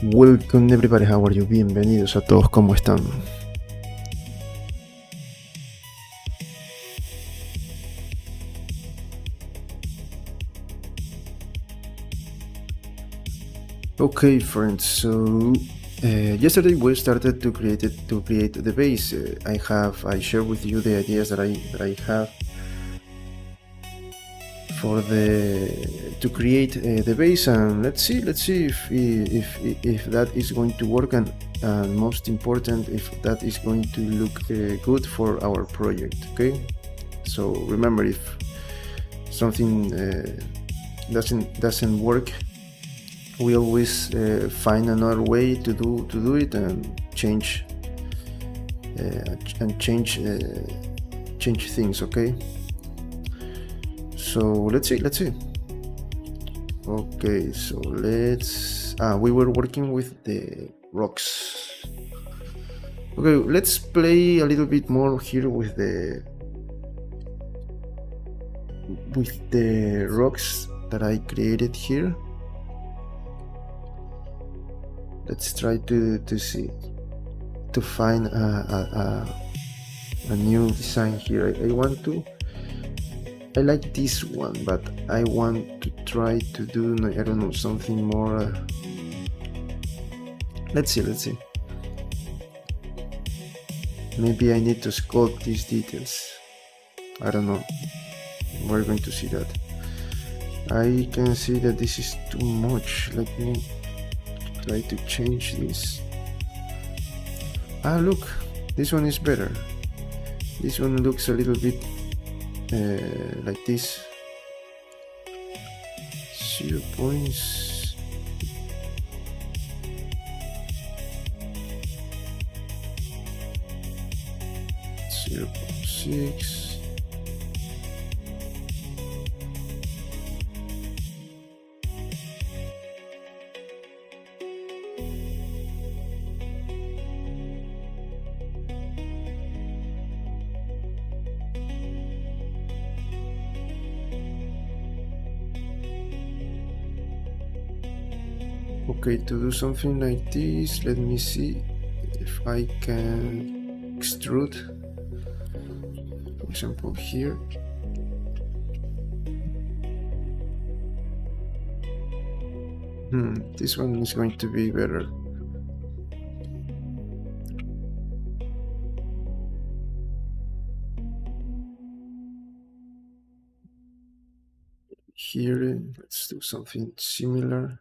Welcome everybody, how are you? Bienvenidos a todos, ¿cómo están? Okay, friends. So yesterday we started to create the base. I share with you the ideas that I have for to create the base, and let's see if that is going to work, and most important, if that is going to look good for our project. Okay, so remember, if something doesn't work, we always find another way to do it and change things. Okay, so let's see. Okay, so we were working with the rocks. Okay, let's play a little bit more here with the rocks that I created here. Let's try to find a new design here. I like this one, but I want to try to do, I don't know, something more. Let's see. Maybe I need to sculpt these details. I don't know. We're going to see that. I can see that this is too much. Let me try to change this. Look, this one is better. This one looks a little bit like this. 0 points. .6. Okay, to do something like this, let me see if I can extrude, for example, here. This one is going to be better. Here, let's do something similar.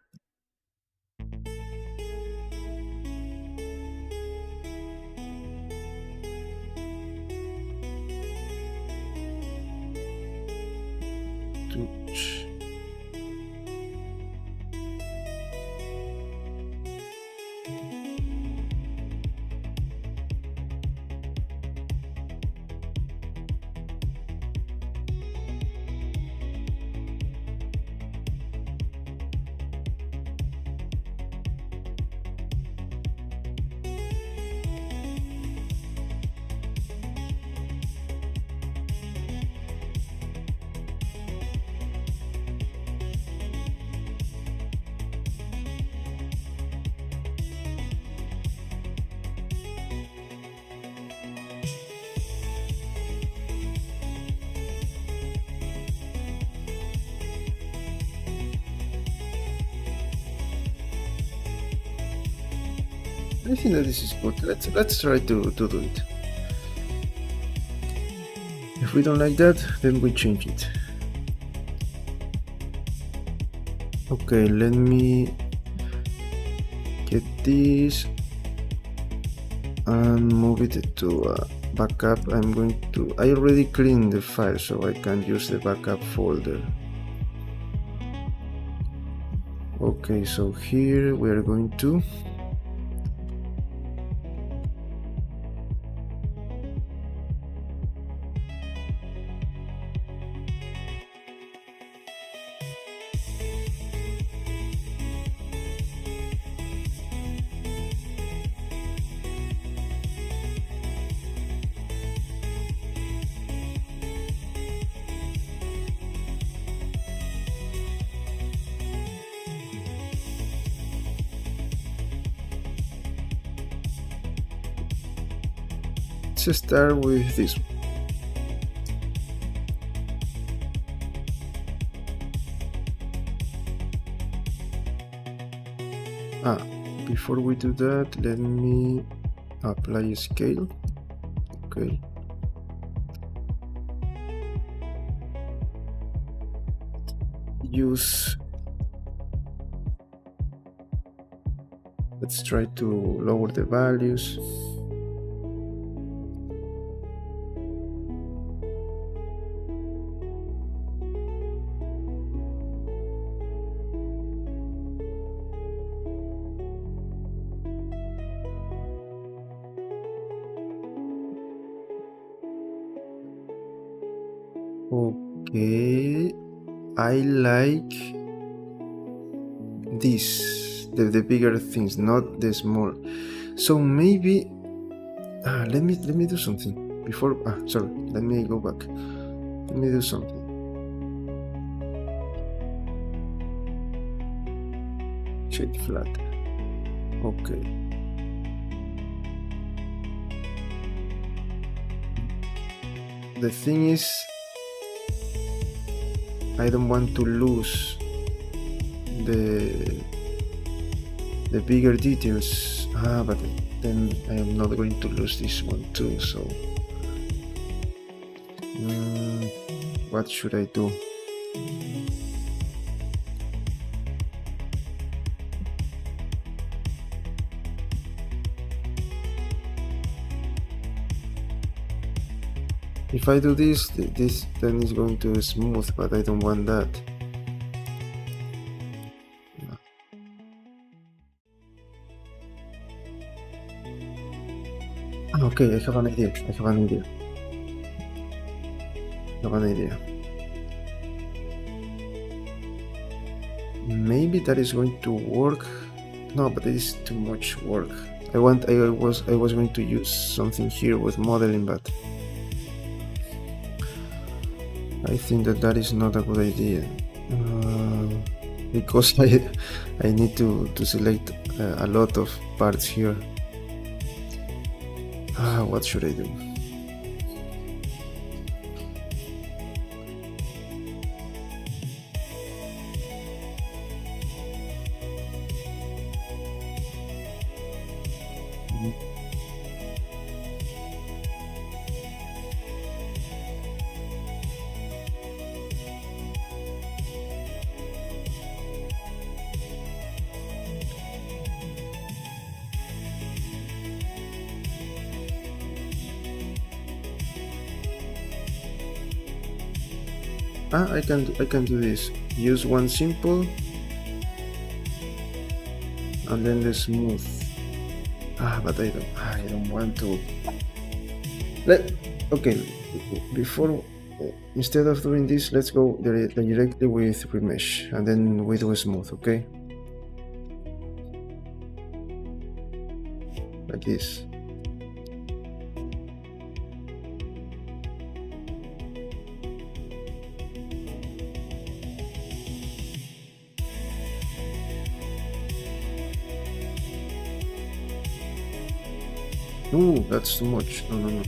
I think that this is good. Let's try to do it. If we don't like that, then we change it. Okay, let me get this. and move it to backup. I already cleaned the file, so I can use the backup folder. Okay, so here we are going to start with this. Before we do that, let me apply a scale. Okay. Let's try to lower the values. Okay, I like this, the bigger things, not the small. So maybe let me do something before. Sorry, let me go back. Let me do something. Shade flat. Okay. The thing is, I don't want to lose the bigger details. But then I am not going to lose this one too. So what should I do? If I do this then it's going to smooth, but I don't want that. Okay, I have an idea. Maybe that is going to work. No, but it is too much work. I was going to use something here with modeling, but I think that is not a good idea, because I need to select a lot of parts here. What should I do? I can do this. Use one simple and then the smooth. But I don't want to. Okay, before instead of doing this, let's go directly with remesh and then we do a smooth. Okay, like this. Ooh, that's too much. No.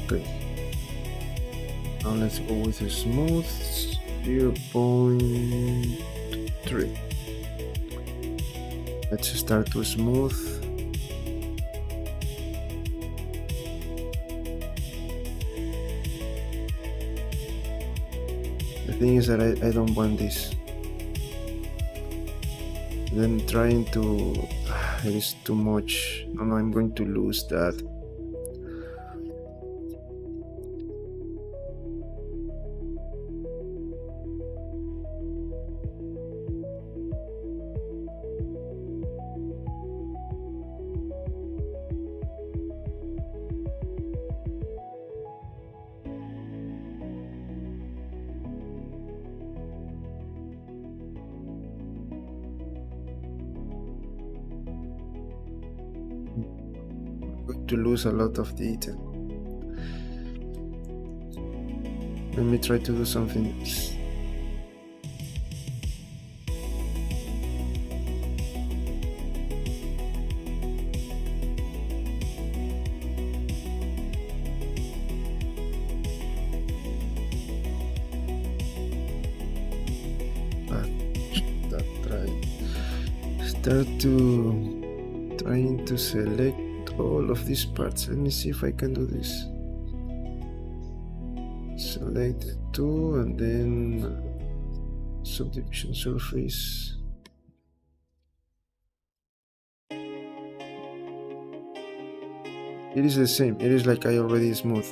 Okay. Now let's go with a smooth 0.3. Let's start to smooth. The thing is that I don't want this. then trying to it is too much. No, I'm going to lose that. To lose a lot of detail. Let me try to do something else. Start to trying to select all of these parts. Let me see if I can do this. Select 2 and then subdivision surface. It is the same. It is like I already smooth.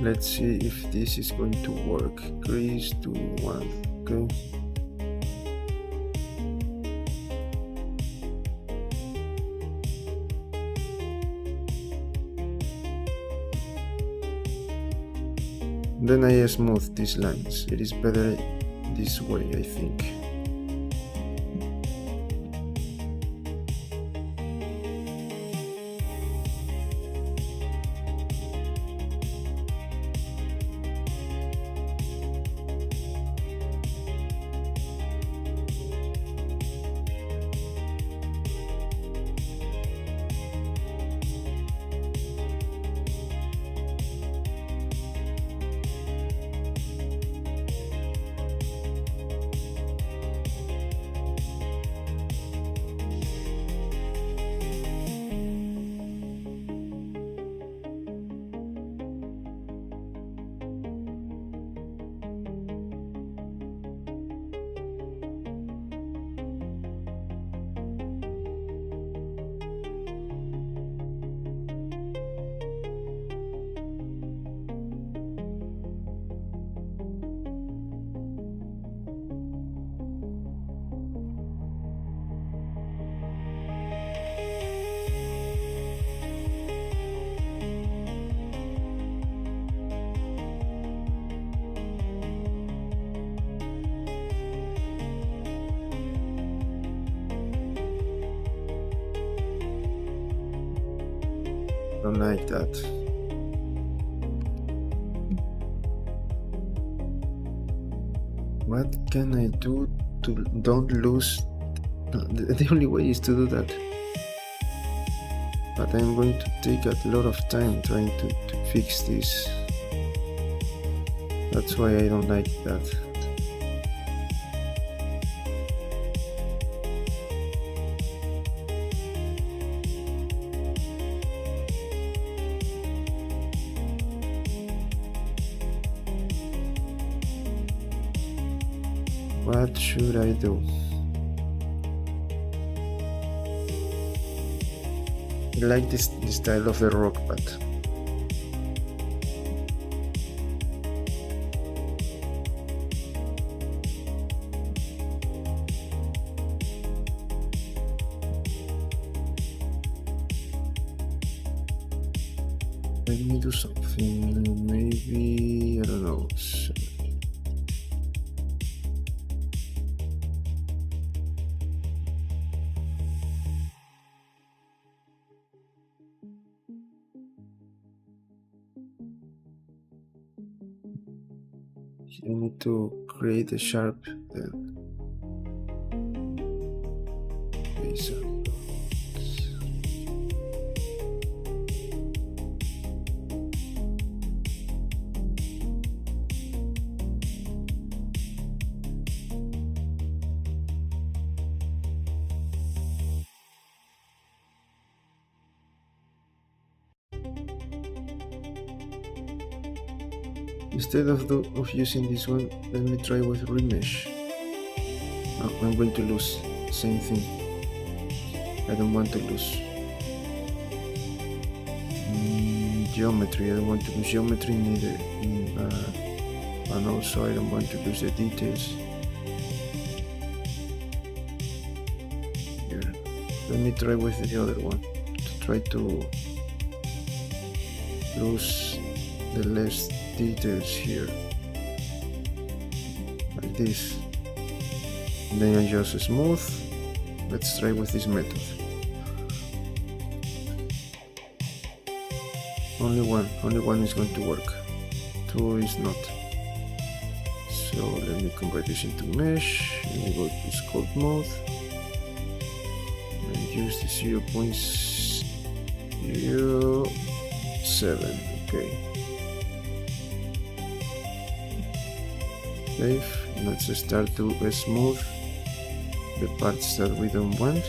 Let's see if this is going to work. Grease to 1. Okay. Then I smooth these lines. It is better this way, I think. Don't like that. What can I do to don't lose? The only way is to do that. But I'm going to take a lot of time trying to fix this. That's why I don't like that. What should I do? I like this style of the rock, but let me do something. Maybe I don't know. I need to create a sharp then. Okay, so Instead of using this one, let me try with remesh. No, I'm going to lose. Same thing. I don't want to lose geometry. I don't want to lose geometry neither. And also I don't want to lose the details. Here. Let me try with the other one to try to lose the less details here, like this. And then I just smooth. Let's try with this method. Only one is going to work. Two is not. So let me convert this into mesh. Let me go to sculpt mode and use the 0.07. Okay. Save. Let's start to smooth the parts that we don't want.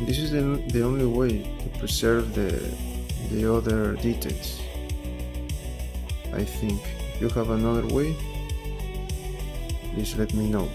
This is the only way to preserve the other details. I think. If you have another way, please let me know.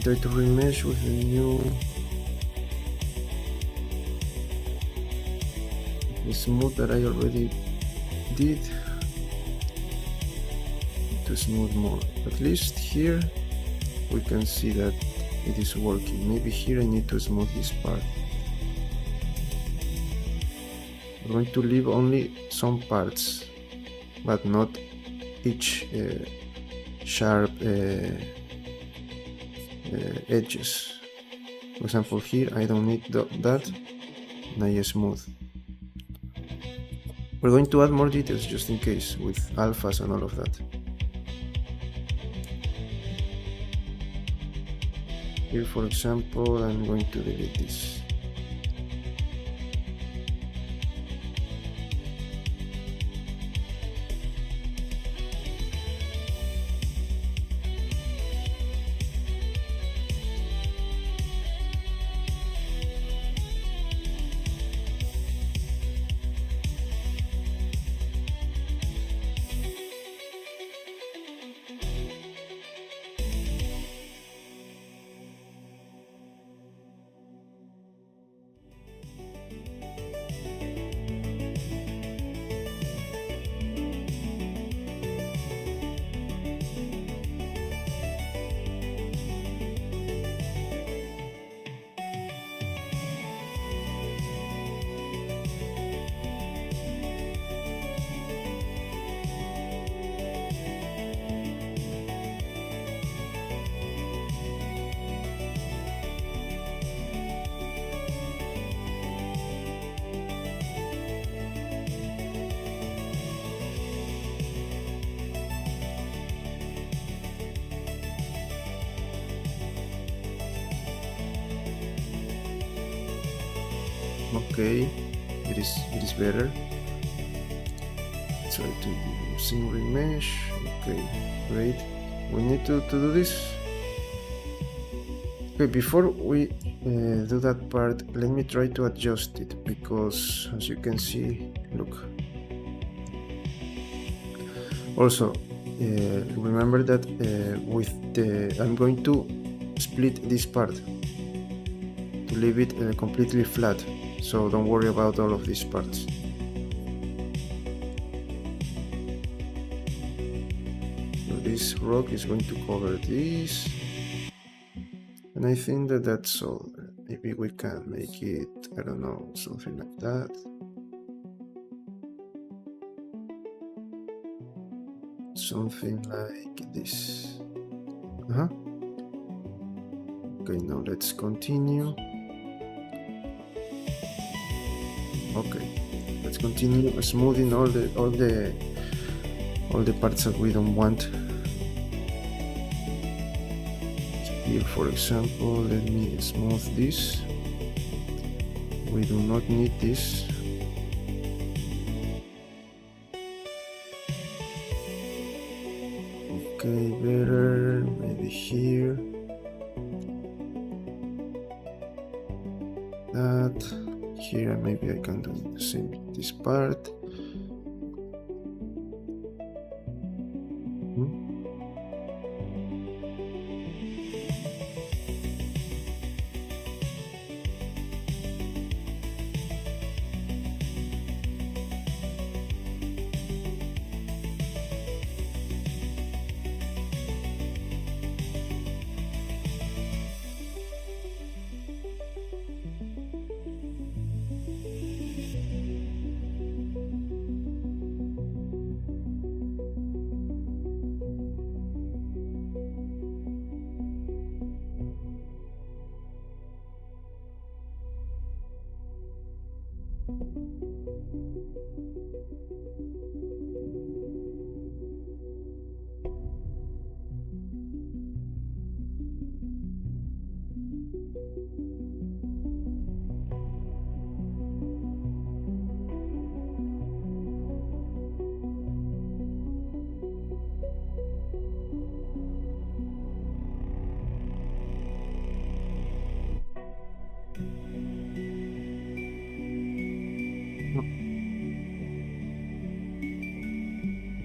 Try to remesh with the new smooth that I already did to smooth more. At least here we can see that it is working. Maybe here I need to smooth this part. I'm going to leave only some parts, but not each sharp edges. For example, here I don't need that, and I smooth. We're going to add more details just in case with alphas and all of that. Here, for example, I'm going to delete this. Okay, it is better. Try to using remesh. Okay, great. We need to do this. Okay, before we do that part, let me try to adjust it, because as you can see, look. Also, remember that I'm going to split this part to leave it completely flat, so don't worry about all of these parts. So this rock is going to cover this, and I think that that's all. Maybe we can make it, I don't know, something like that. Something like this. Okay, now let's continue. Okay, let's continue smoothing all the parts that we don't want. Here, for example, let me smooth this. We do not need this. Okay, better, maybe here. That. Here, maybe I can do the same with this part.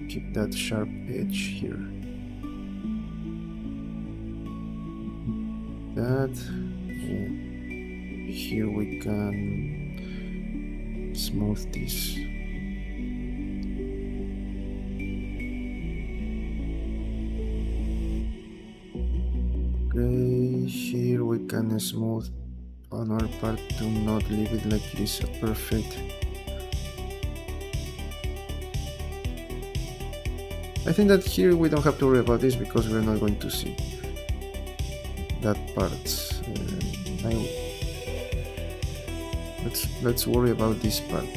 Keep that sharp edge here. That, and here we can smooth this. Okay, here we can smooth on our part to not leave it like it is perfect. I think that here we don't have to worry about this because we're not going to see that part. Let's worry about this part.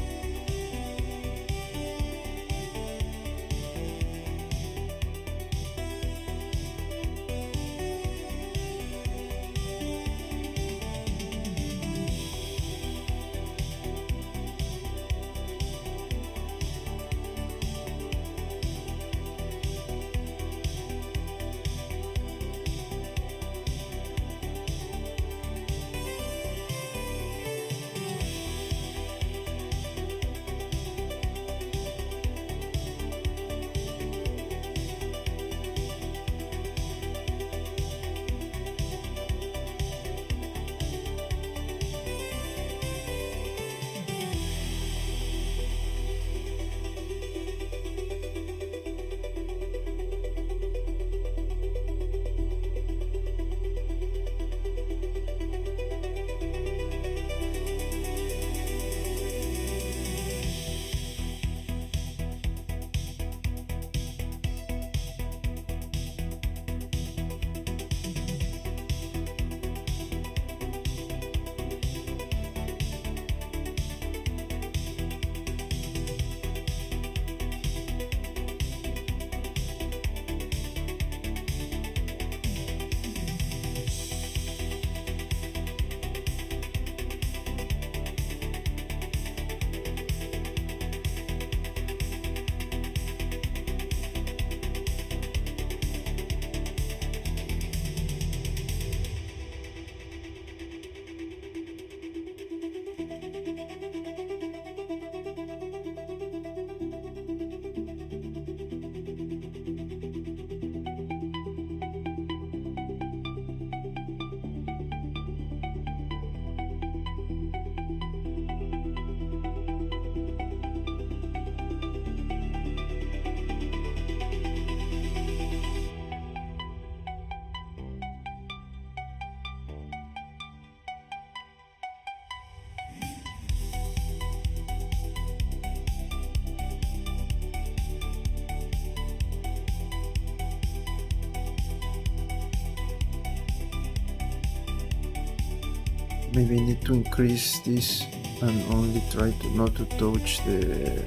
maybe need to increase this and only try to not to touch the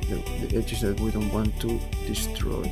edges that we don't want to destroy.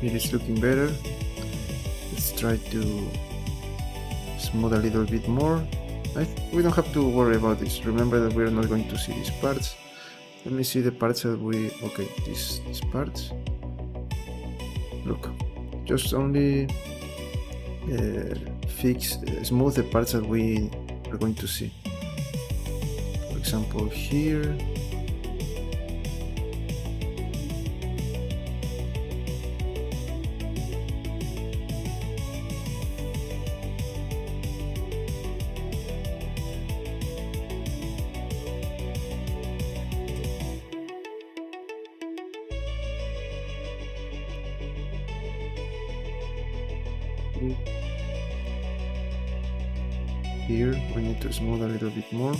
it is looking better. Let's try to smooth a little bit more. We don't have to worry about this. Remember that we're not going to see these parts. Let me see the parts that okay, these parts. Look, just only smooth the parts that we are going to see. For example, here. Here we need to smooth a little bit more.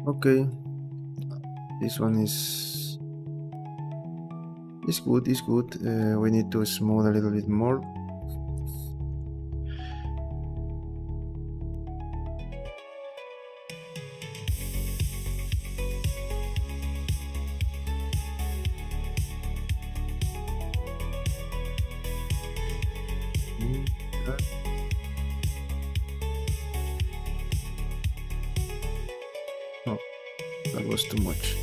Okay, this one is good. It's good. We need to smooth a little bit more. Oh, that was too much.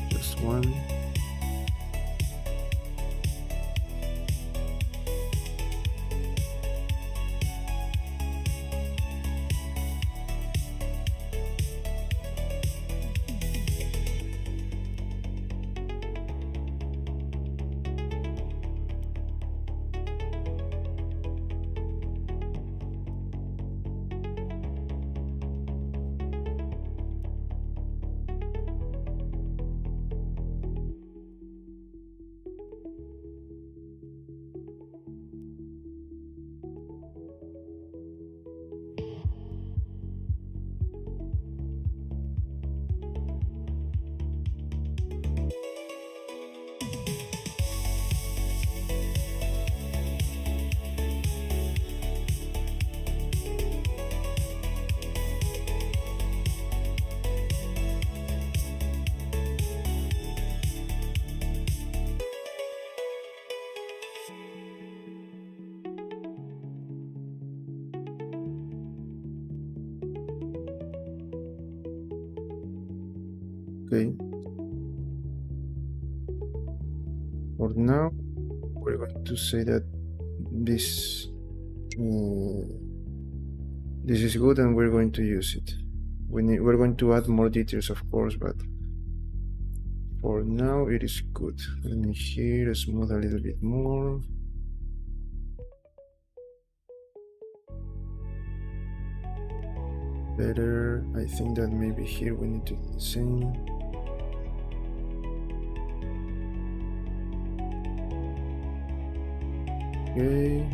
Just one. Okay. For now, we're going to say that this this is good, and we're going to use it. We're going to add more details, of course, but for now it is good. Let me here smooth a little bit more. Better. I think that maybe here we need to do the same. Okay.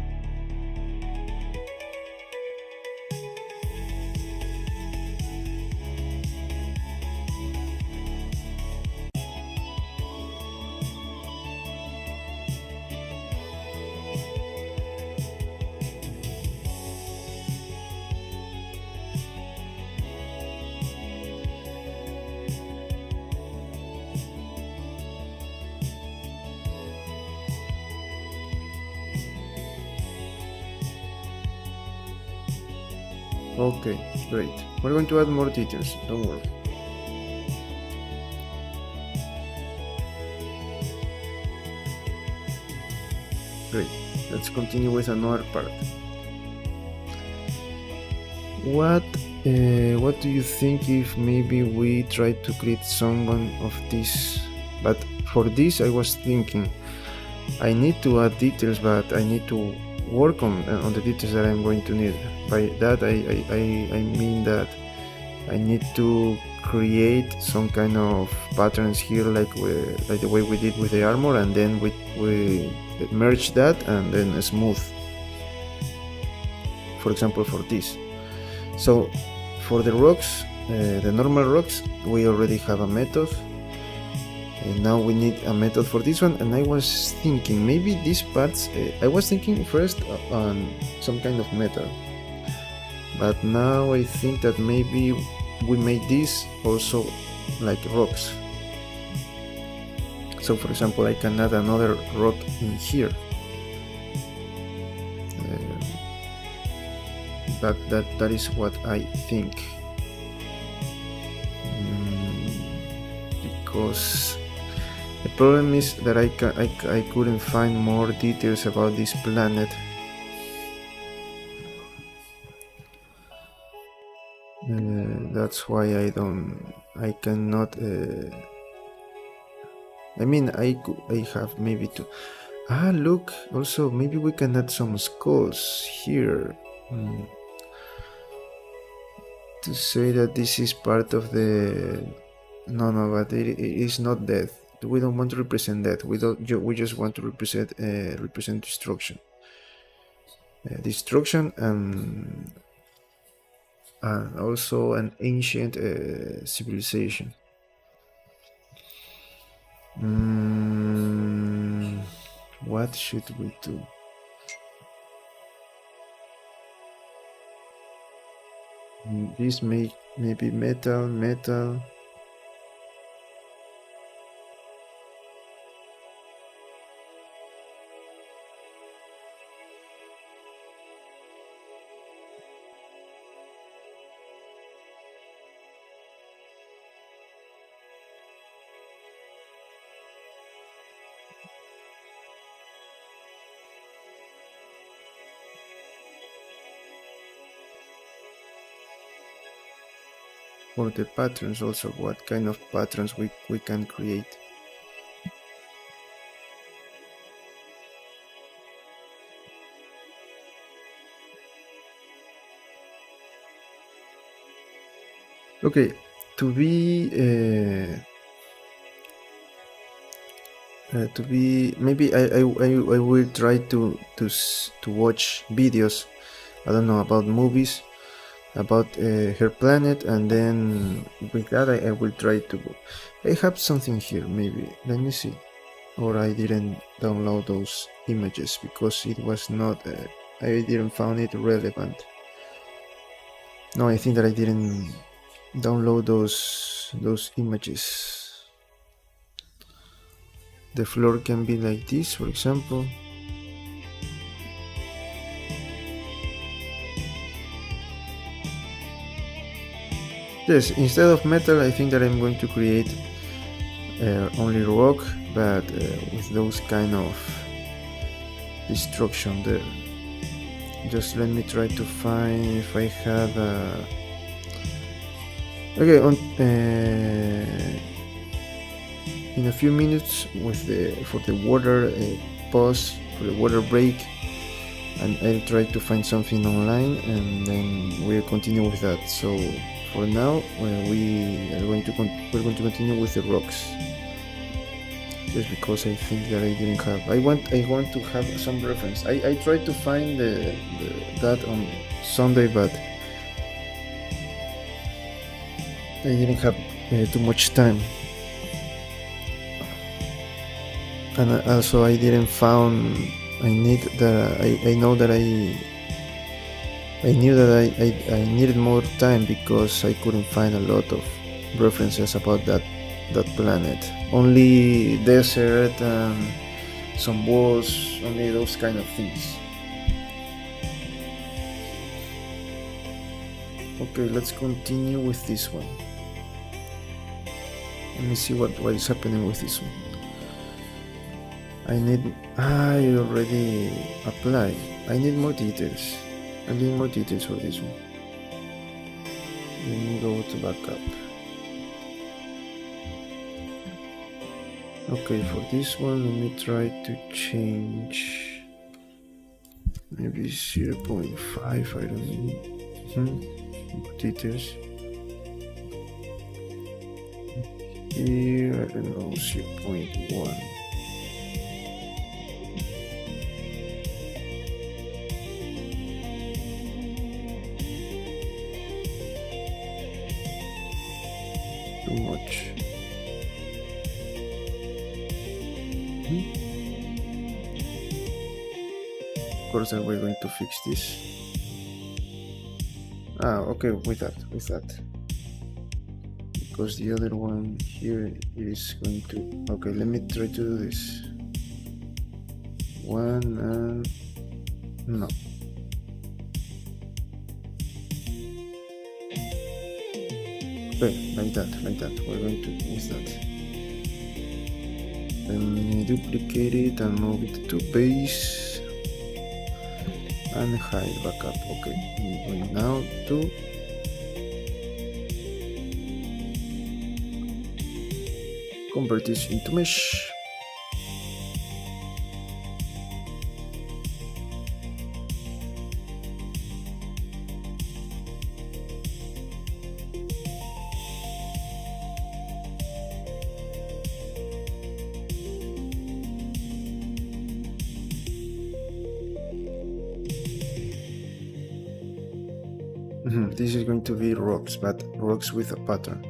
Okay, great. We're going to add more details, don't worry. Great. Let's continue with another part. What do you think if maybe we try to create someone of this? But for this, I was thinking I need to add details, but I need to work on the details that I'm going to need. By that, I mean that I need to create some kind of patterns here, like the way we did with the armor, and then we merge that and then smooth. For example, for this. So for the rocks, the normal rocks, we already have a method. And now we need a method for this one, and I was thinking maybe these parts, I was thinking first on some kind of method, but now I think that maybe we made this also like rocks. So for example, I can add another rock in here. That is what I think, because the problem is that I couldn't find more details about this planet. That's why I cannot. I mean, I have maybe to. Look. Also, maybe we can add some skulls here. To say that this is part of the. No, but it is not death. We don't want to represent that. We just want to represent destruction. Destruction and also an ancient civilization. What should we do? This maybe metal. For the patterns also, what kind of patterns we can create. Okay, to be maybe I will try to watch videos, I don't know, about movies about her planet, and then with that I will try to. I have something here, maybe, let me see, or I didn't download those images because it was not I didn't found it relevant. No, I think that I didn't download those images. The floor can be like this, for example. Yes, instead of metal, I think that I'm going to create only rock, but with those kind of destruction there. Just let me try to find if I have okay, in a few minutes with for the water pause, for the water break, and I'll try to find something online, and then we'll continue with that. So for now, we're going to continue with the rocks, just because I think that I didn't have. I want to have some reference. I tried to find that on Sunday, but I didn't have too much time, and also I didn't found. I need that. I know that I knew that I needed more time because I couldn't find a lot of references about that planet. Only desert and some walls, only those kind of things. Okay, let's continue with this one. Let me see what is happening with this one. I already applied. I need more details. I need more details for this one. Let me go to backup. Okay, for this one, let me try to change maybe 0.5. I don't need details. Here, I don't know, 0.1. Too much. Of course, we're going to fix this. Okay, with that. Because the other one here is going to... Okay, let me try to do this. One and... No. Okay, like that. We're going to use that. Let me duplicate it and move it to base. And hide backup. Okay, I'm going now to... convert this into mesh. This is going to be rocks, but rocks with a pattern.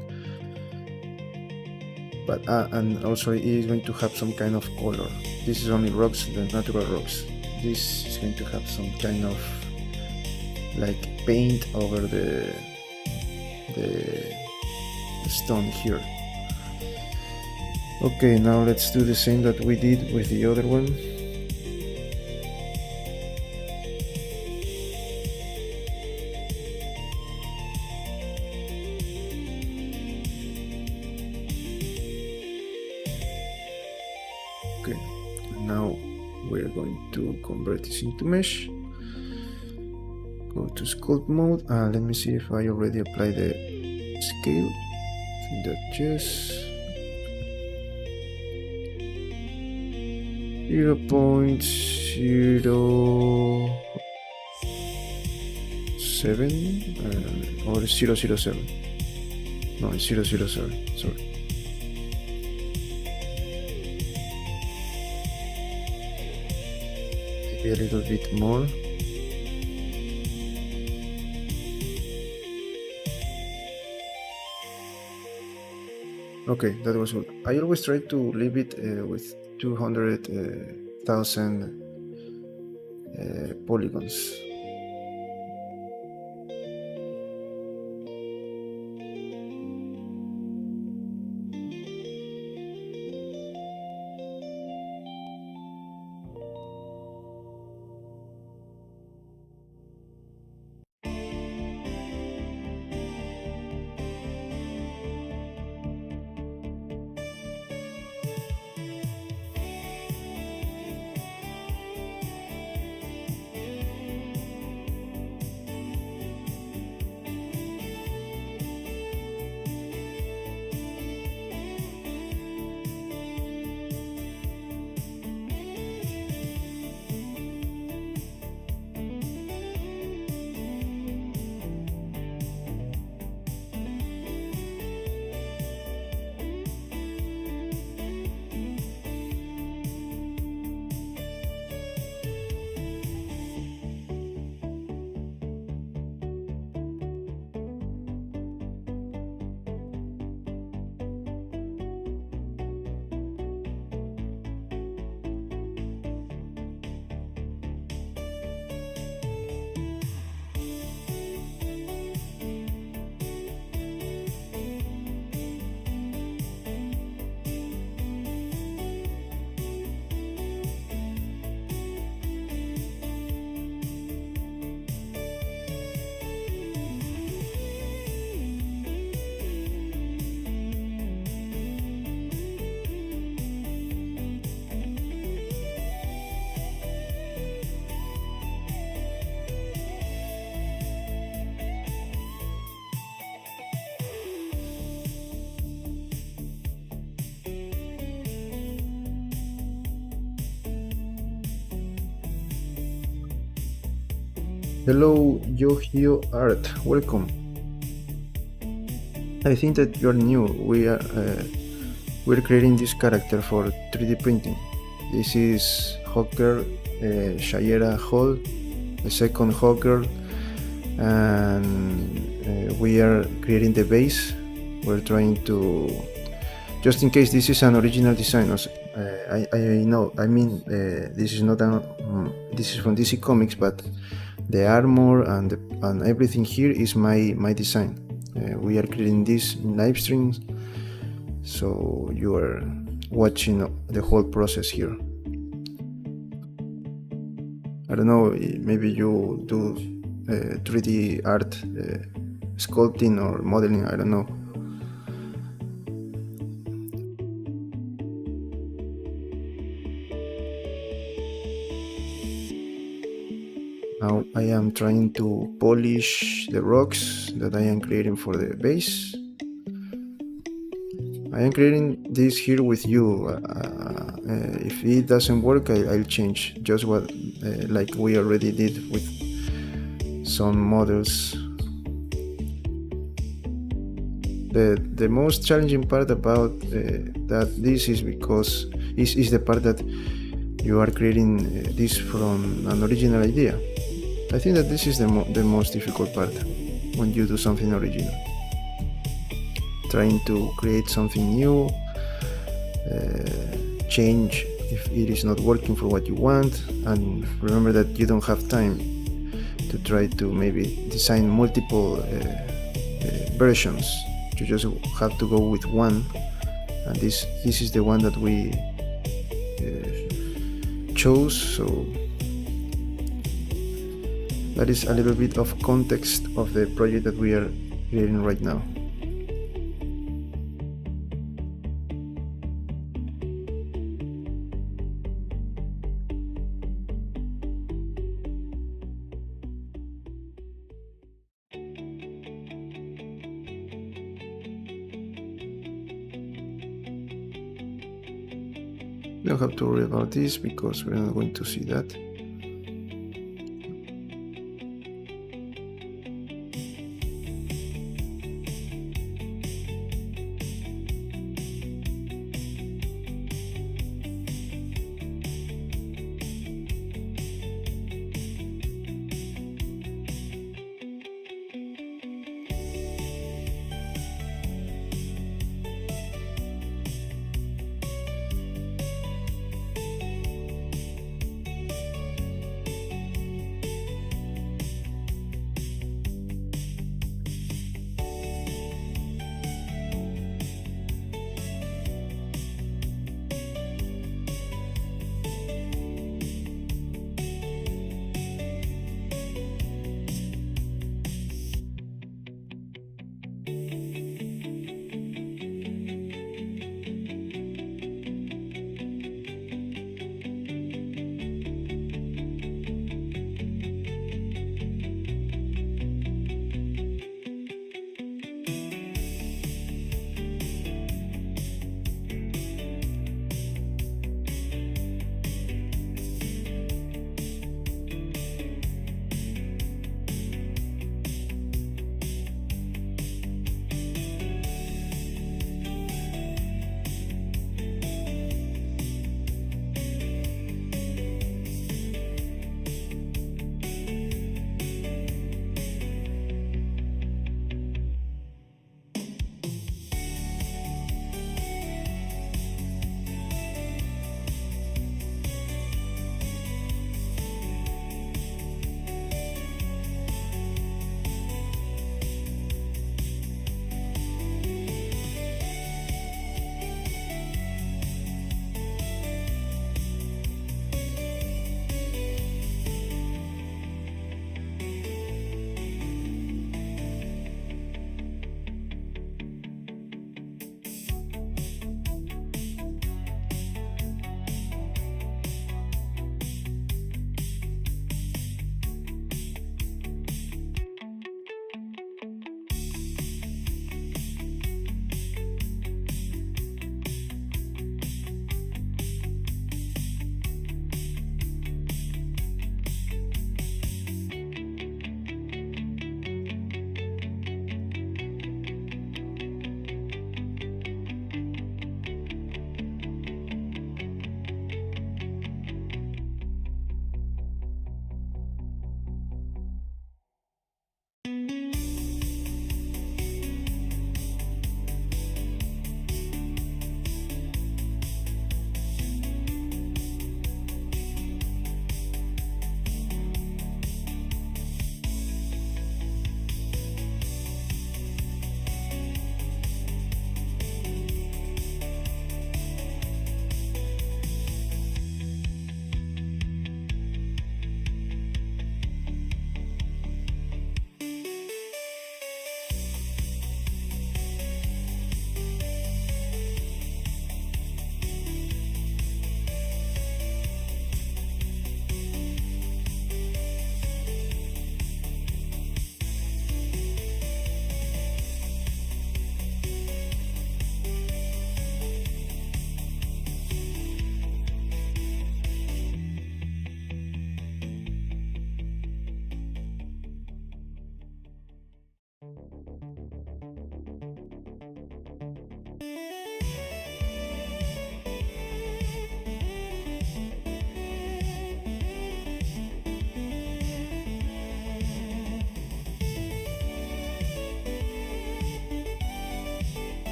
But and also it is going to have some kind of color. This is only rocks, the natural rocks. This is going to have some kind of like paint over the stone here. Okay, now let's do the same that we did with the other one. Okay, now we're going to convert this into mesh. Go to sculpt mode. Let me see if I already applied the scale. I think that yes. 0.07 or 007. No, it's 007. Sorry. Maybe a little bit more. Okay, that was good. I always try to leave it with 200,000 polygons. Hello, Yohio Art. Welcome. I think that you're new. We're creating this character for 3D printing. This is Hawkgirl, Shayera Hol, the second Hawkgirl, and we are creating the base. We're trying to, just in case this is an original design. I know. I mean, this is not this is from DC Comics, but the armor and everything here is my design. We are creating this in live streams, so you are watching the whole process here. I don't know, maybe you do 3D art, sculpting or modeling, I don't know. Now I am trying to polish the rocks that I am creating for the base. I am creating this here with you. If it doesn't work, I'll change just what like we already did with some models. The most challenging part about that this is because is the part that you are creating this from an original idea. I think that this is the most difficult part when you do something original. Trying to create something new, change if it is not working for what you want, and remember that you don't have time to try to maybe design multiple versions. You just have to go with one, and this is the one that we chose. So that is a little bit of context of the project that we are creating right now. You don't have to worry about this because we're not going to see that.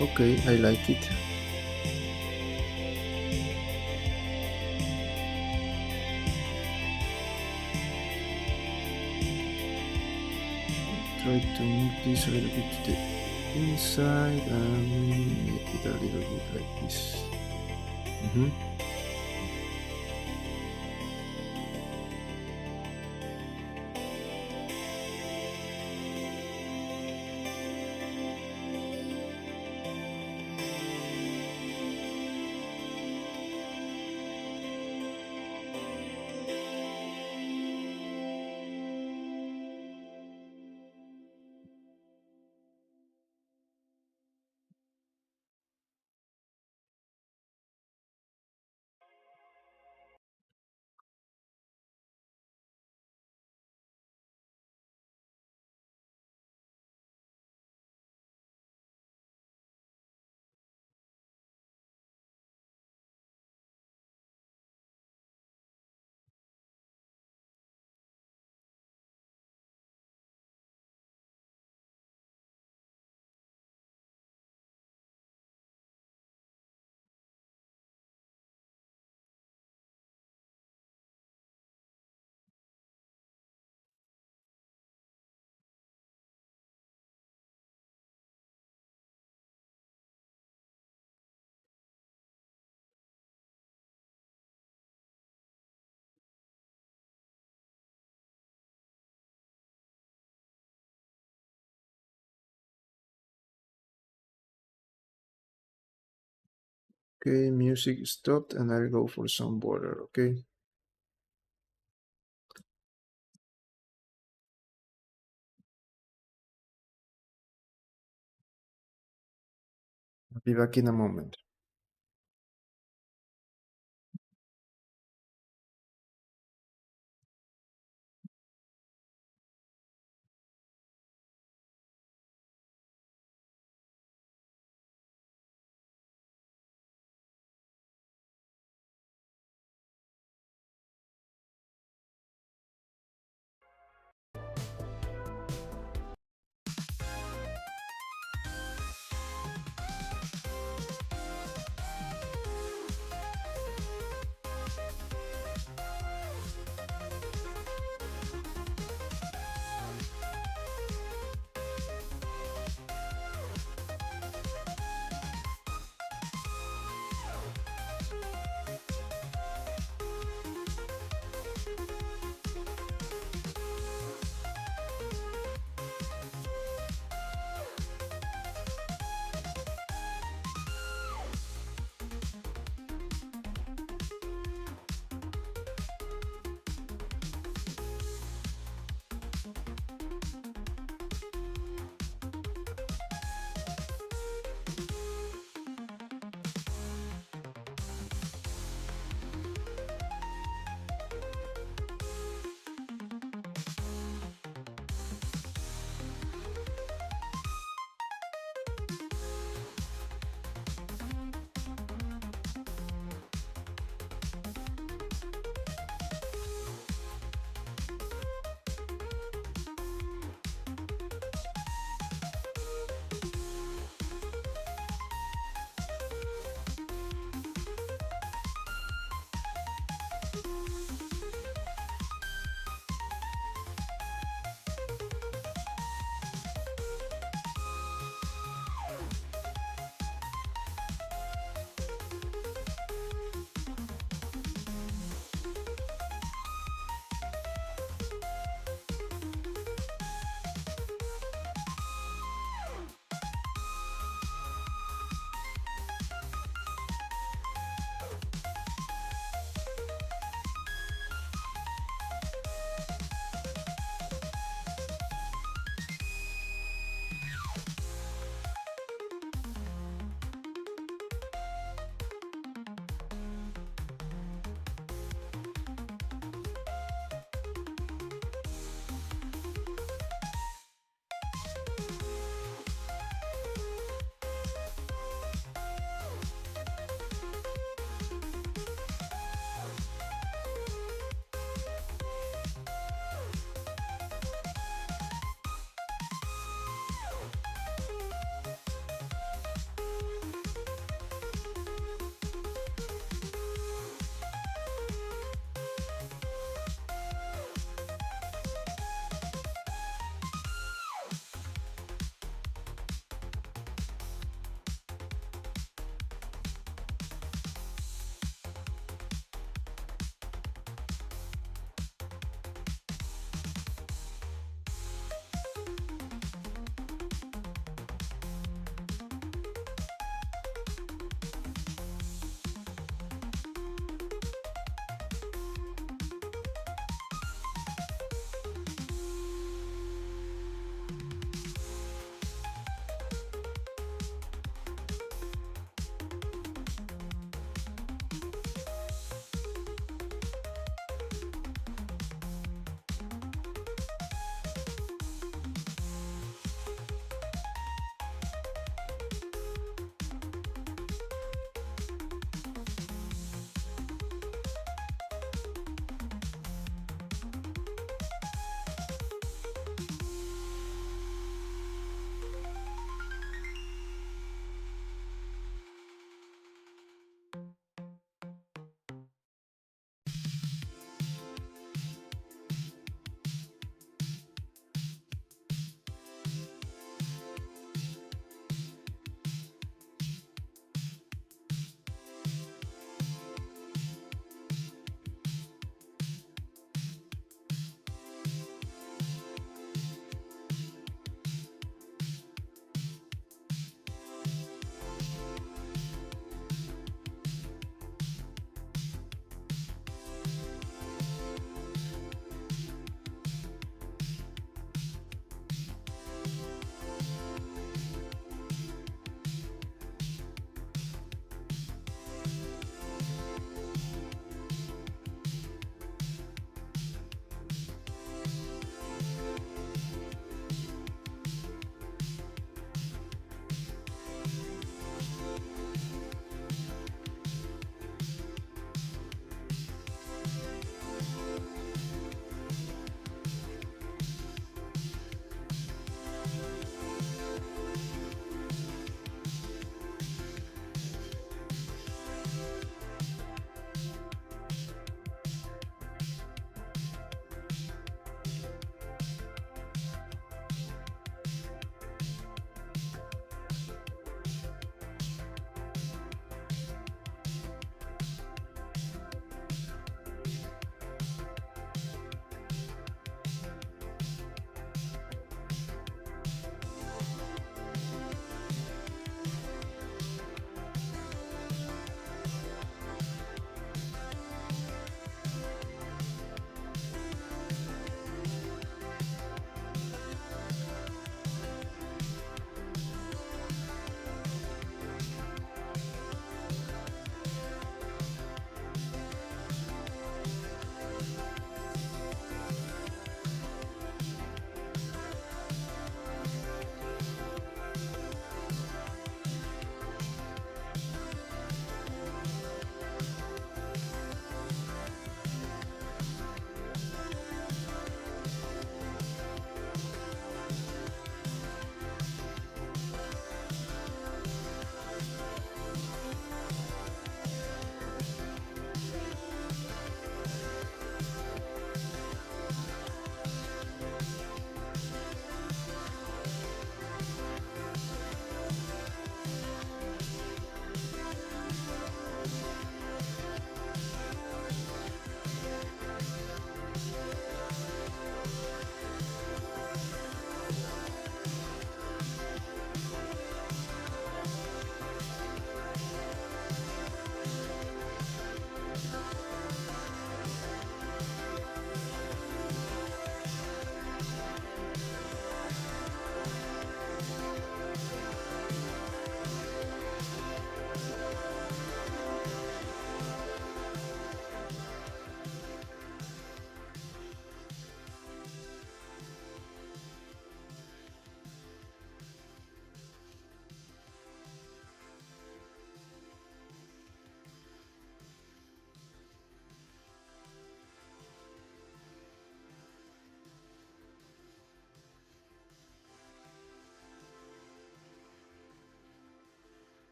Okay, I like it. Try to move this a little bit to the inside and make it a little bit like this. Mhm. Okay, music stopped and I'll go for some water, okay? I'll be back in a moment.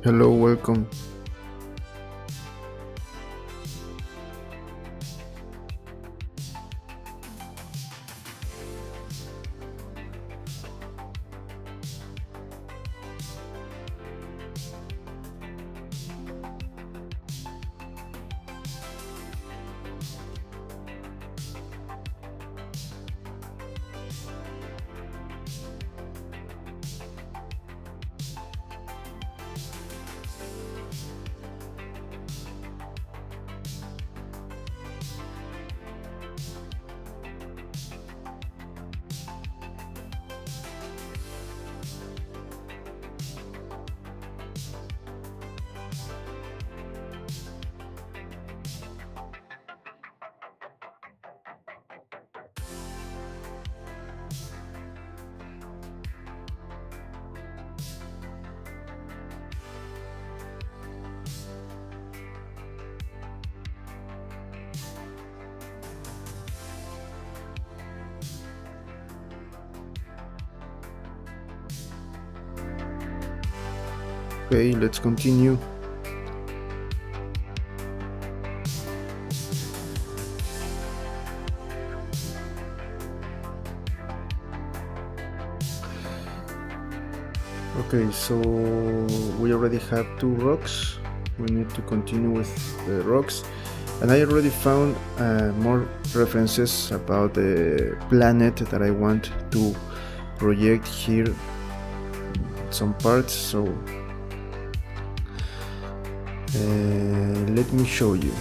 Hello, welcome. Okay, let's continue. Okay, so we already have 2 rocks. We need to continue with the rocks. And I already found more references about the planet that I want to project here, some parts. So let me show you.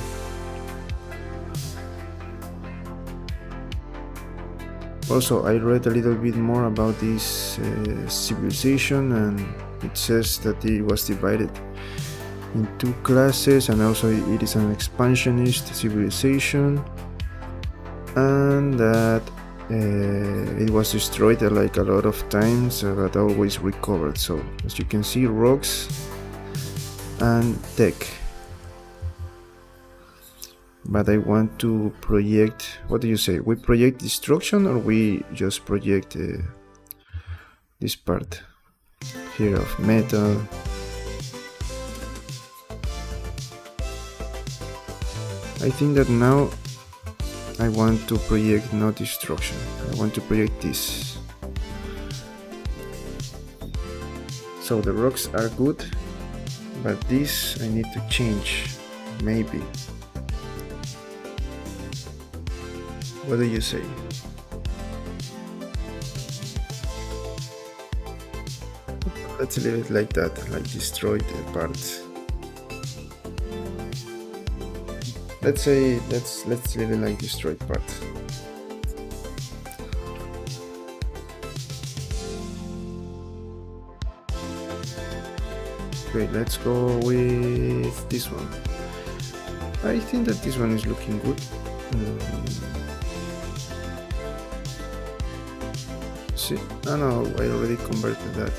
Also, I read a little bit more about this civilization, and it says that it was divided in 2 classes, and also it is an expansionist civilization, and that it was destroyed like a lot of times but always recovered. So as you can see, rocks and tech. But I want to project, what do you say, we project destruction, or we just project this part here of metal? I think that now I want to project not destruction, I want to project this. So the rocks are good, but this I need to change, maybe. What do you say? Let's leave it like that, like destroyed parts. Let's say let's leave it like destroyed parts. Okay, let's go with this one. I think that this one is looking good. See? Oh no, I already converted that.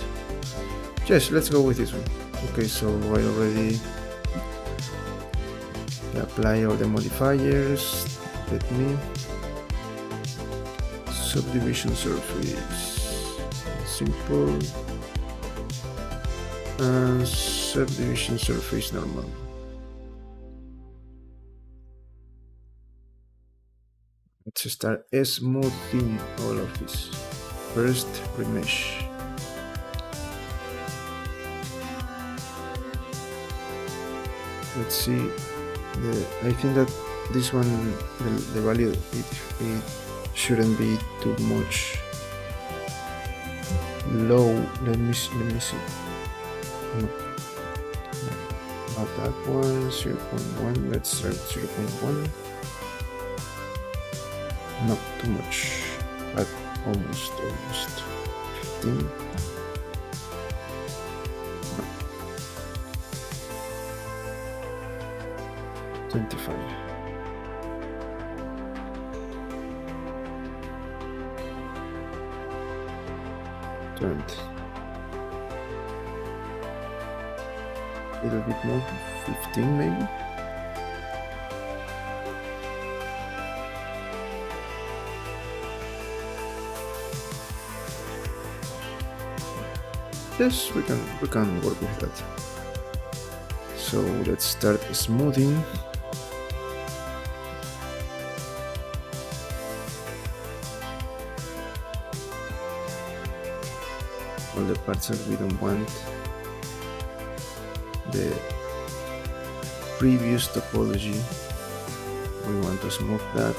Yes, let's go with this one. Okay, so I already apply all the modifiers. Let me subdivision surface simple and subdivision surface normal. Let's start smoothing all of this. First, remesh. Let's see. I think that this one, the value, it shouldn't be too much low. Let me see. No, not that one. 0.1. Let's try 0.1. Not too much, but almost 15. 25. A little bit more, 15 maybe. Yes, we can work with that. So let's start smoothing. All the parts that we don't want. The previous topology, we want to smooth that.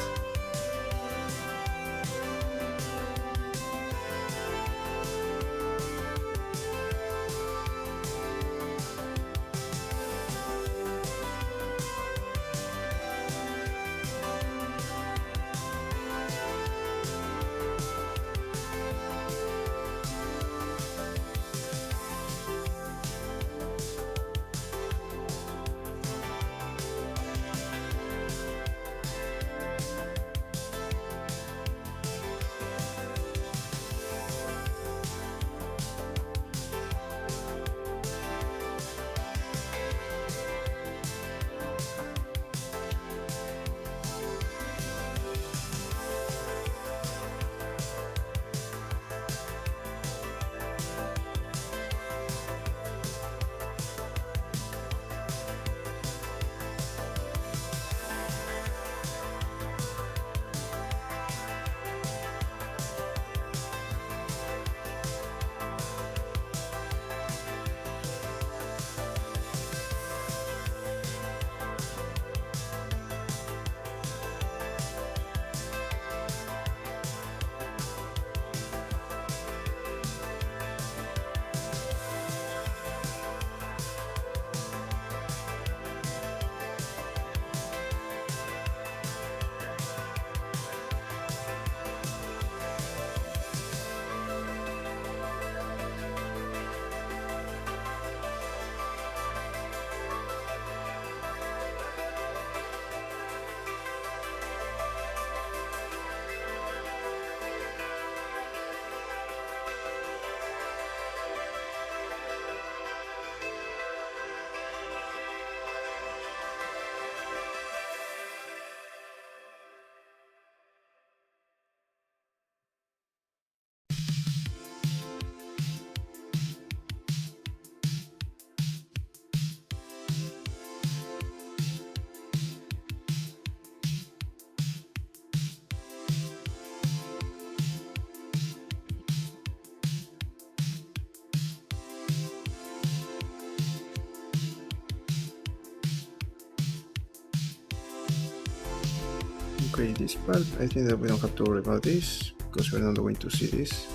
Okay, this part, I think that we don't have to worry about this because we're not going to see this.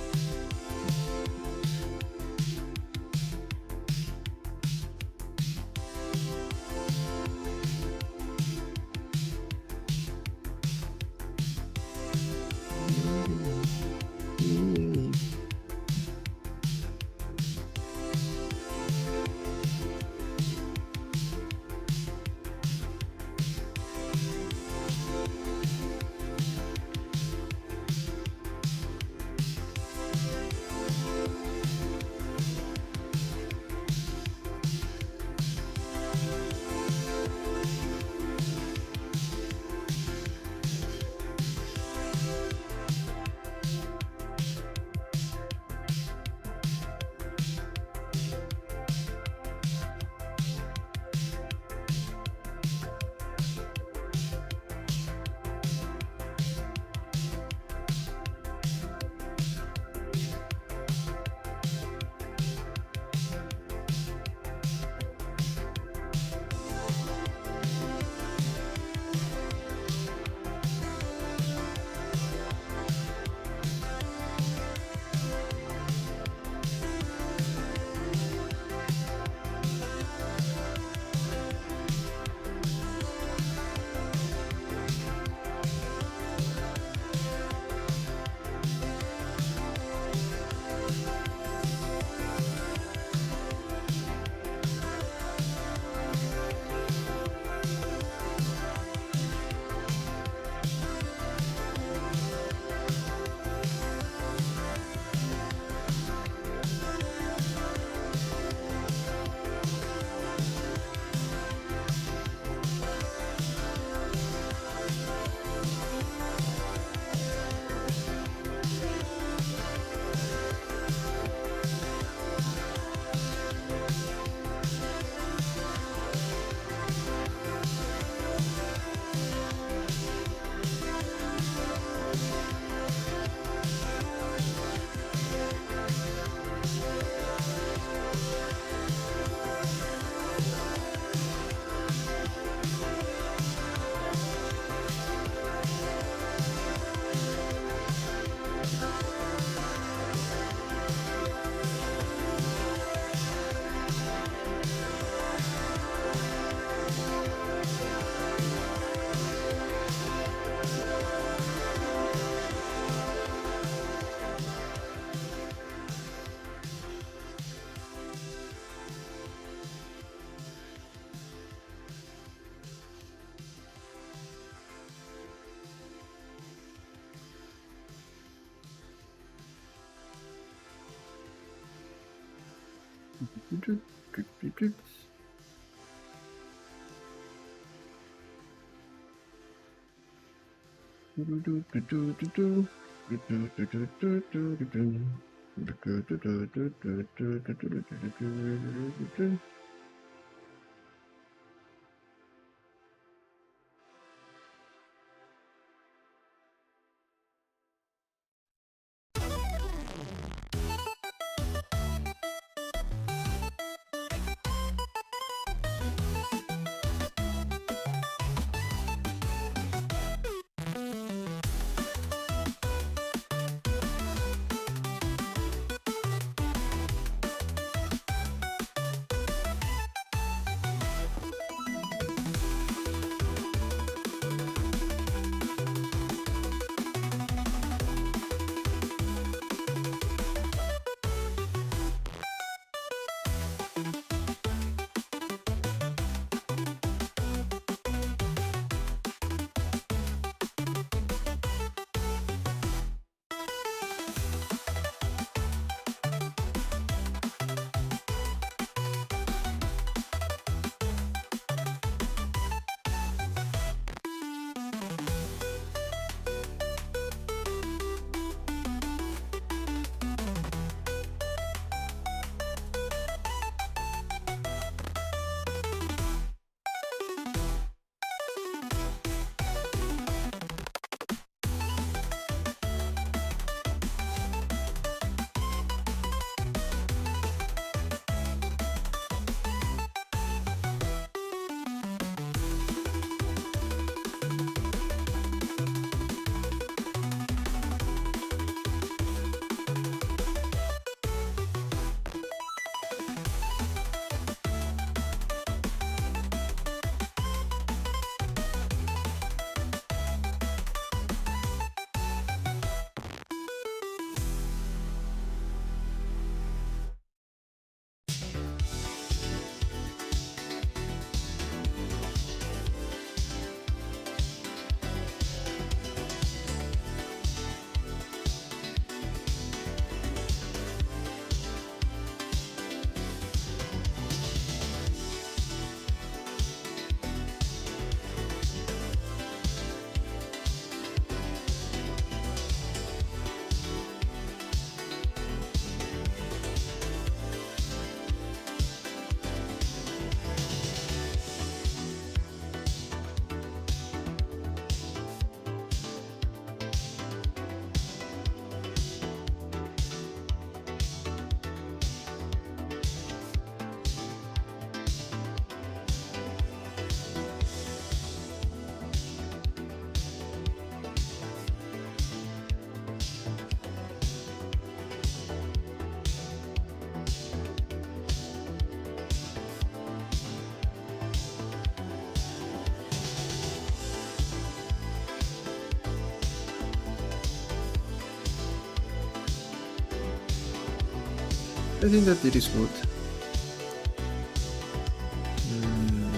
I think that it is good. Mm,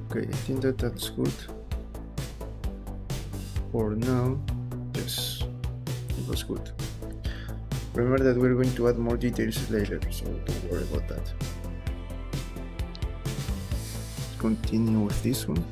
Okay, I think that's good for now. Yes, it was good. Remember that we're going to add more details later, so don't worry about that. Continue with this one.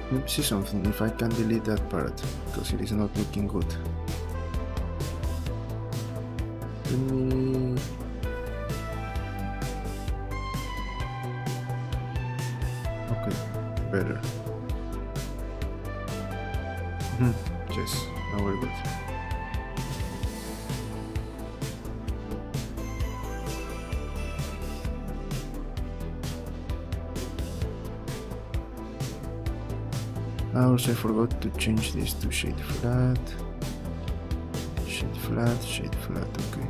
Let me see something, if I can delete that part, because it is not looking good. Let me... Okay, better. Yes, now we're good. Also, I forgot to change this to shade flat, okay.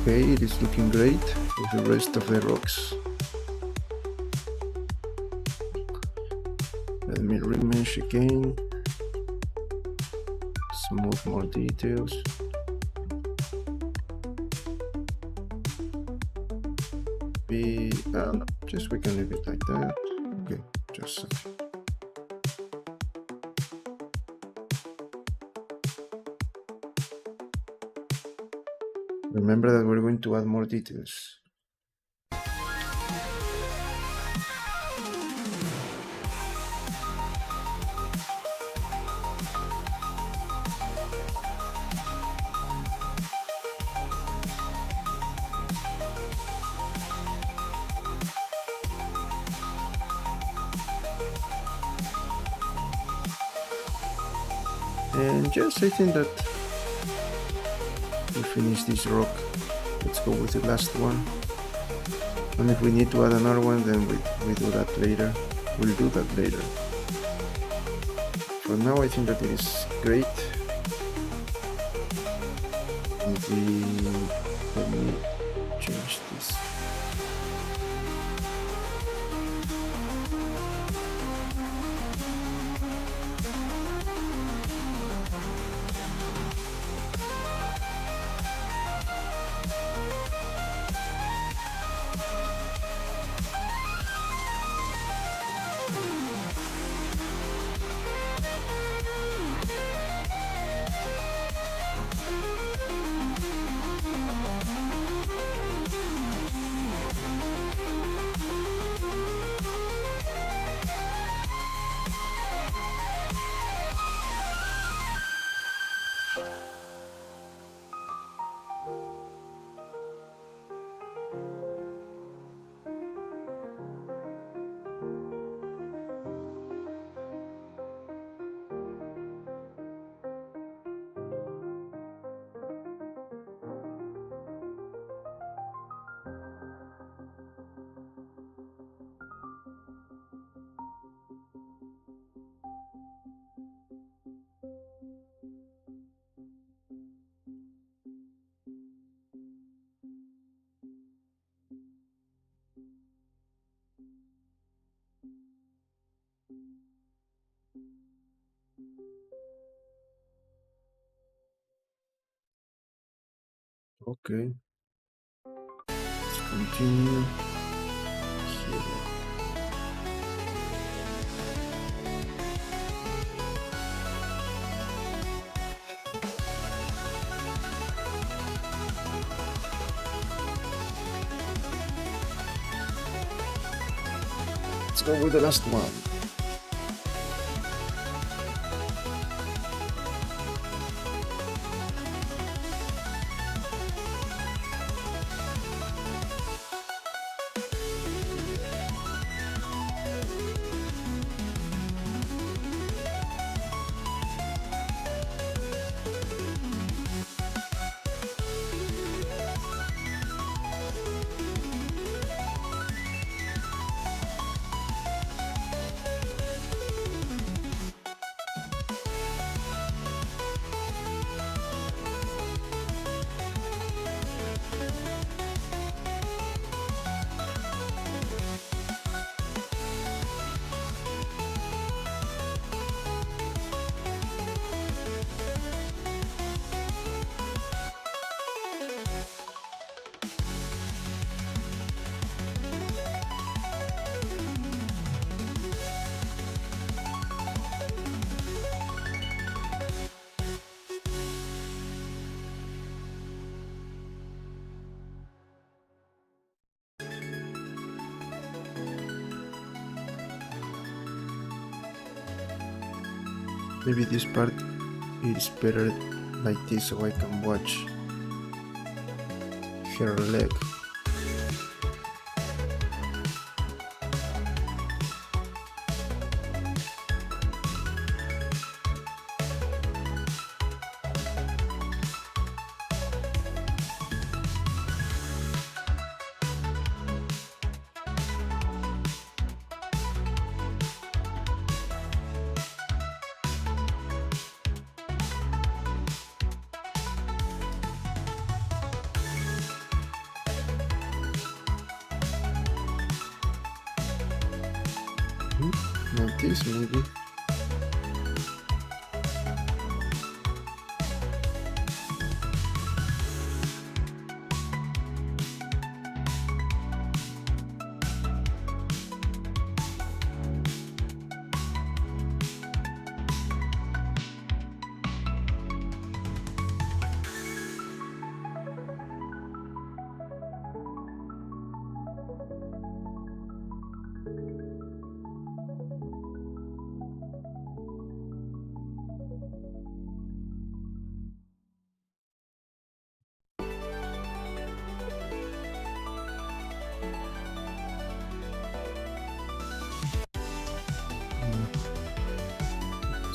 Okay, it is looking great with the rest of the rocks. Let me remesh again. Smooth more details. Just we can leave it like that. Okay, just remember that we're going to add more details. And just I think that we finish this rock. Let's go with the last one. And if we need to add another one, then we do that later. We'll do that later. For now, I think that it is great. Maybe let me change this. Okay. Let's continue here. Let's go with the last one. Maybe this part is better like this so I can watch her leg. Like this maybe.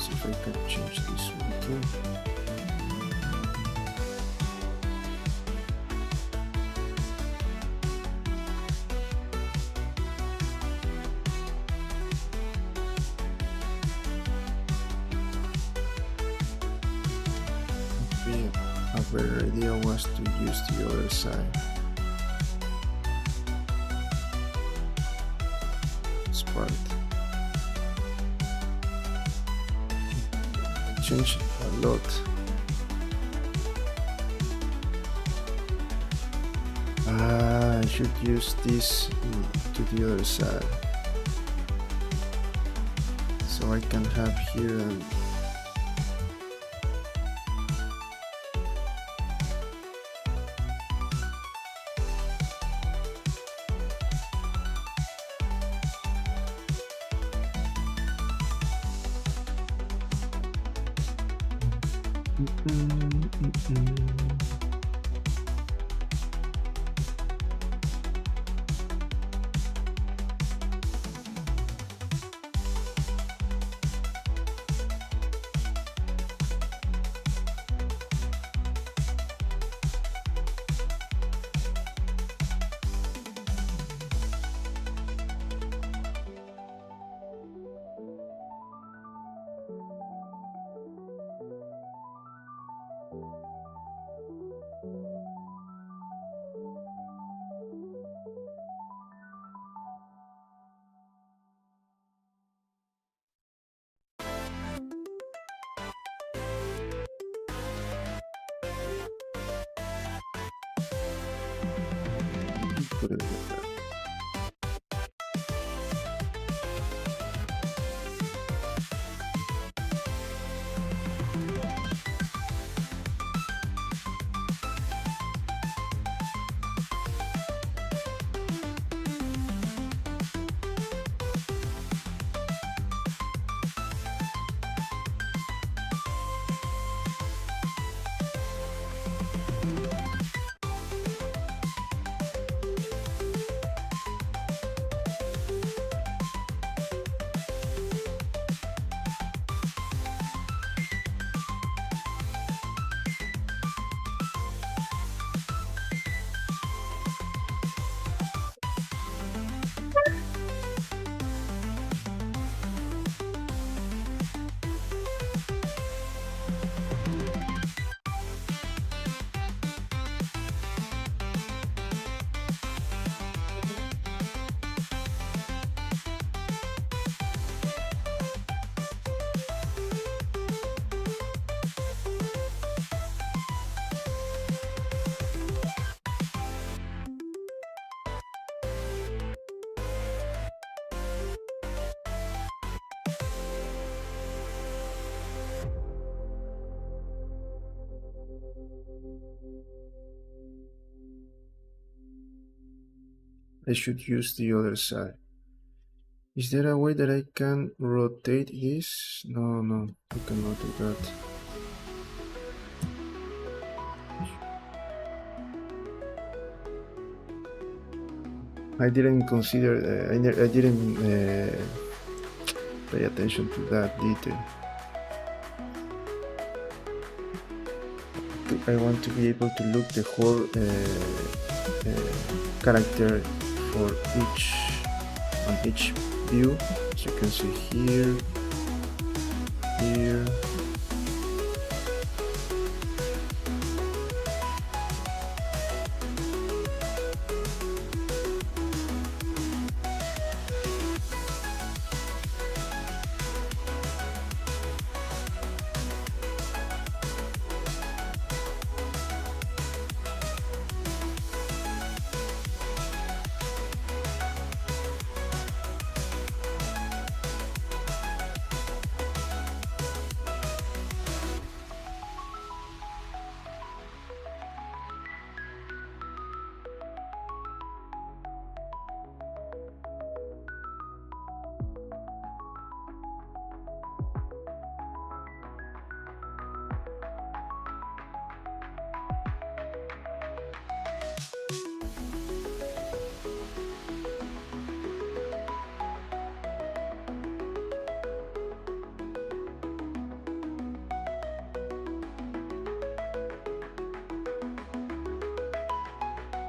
See if I can change this one too. Maybe a better idea was to use the other side. This part. Change a lot. I should use this to the other side. So I can have here and put it like that. I should use the other side. Is there a way that I can rotate this? No, I cannot do that. I didn't consider, I didn't pay attention to that detail. I want to be able to look the whole character for each view. As you can see here, here.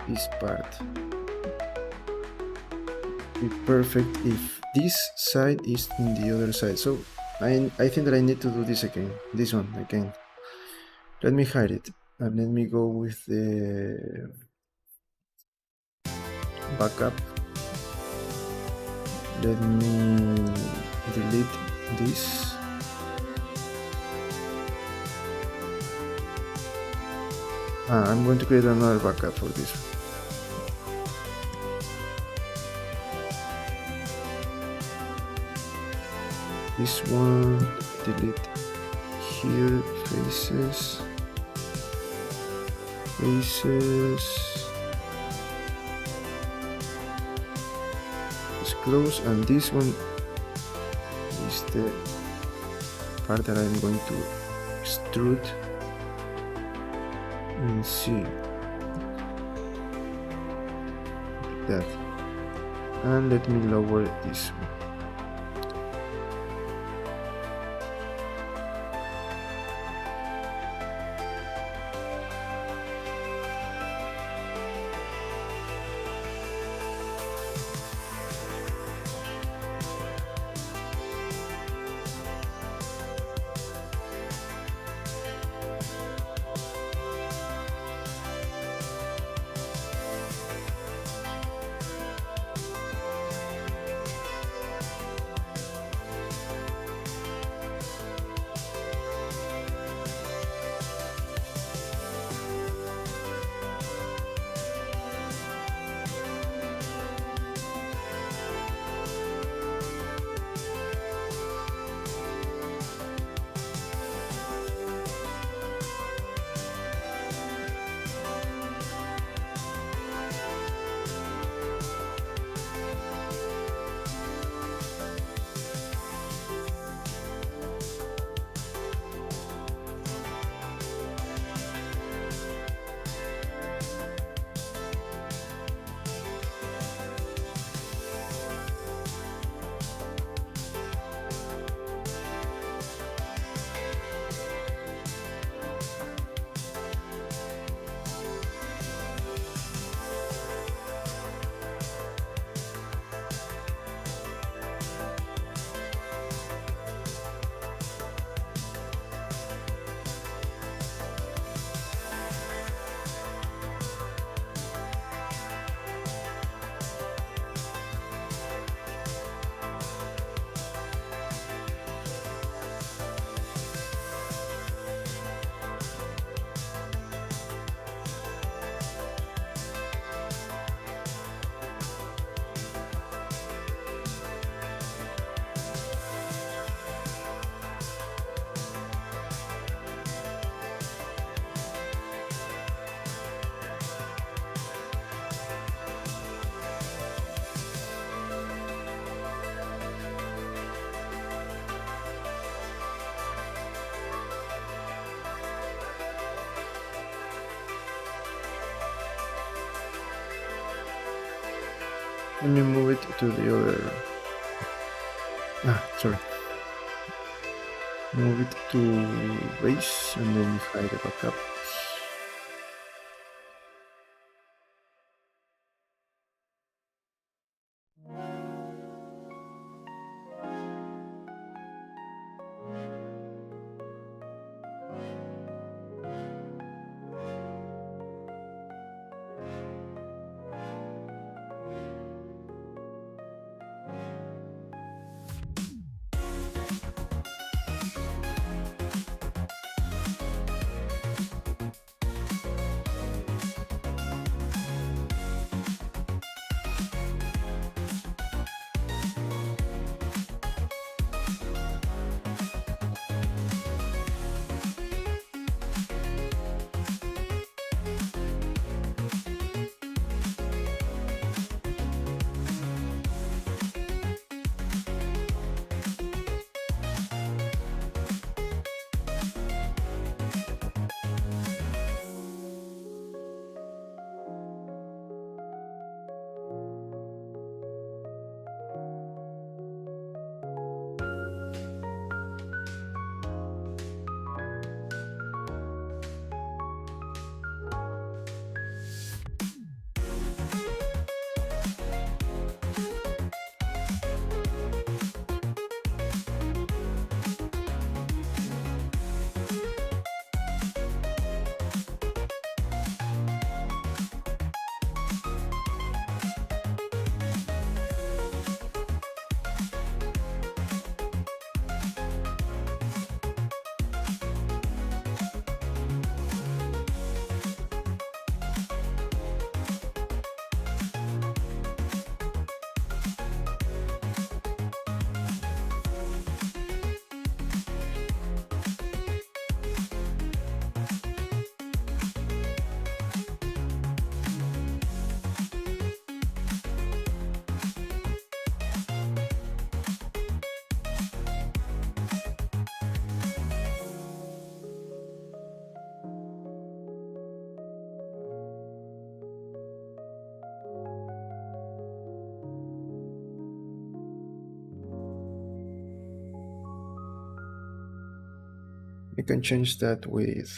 This part be perfect if this side is in the other side. So I think that I need to do this again, this one again. Let me hide it and let me go with the backup. Let me delete this. I'm going to create another backup for this one. This one, delete here, faces, it's close, and this one is the part that I'm going to extrude and see like that, and let me lower this one. Let me move it to the other. Sorry. Move it to base and then hide the backup. You can change that with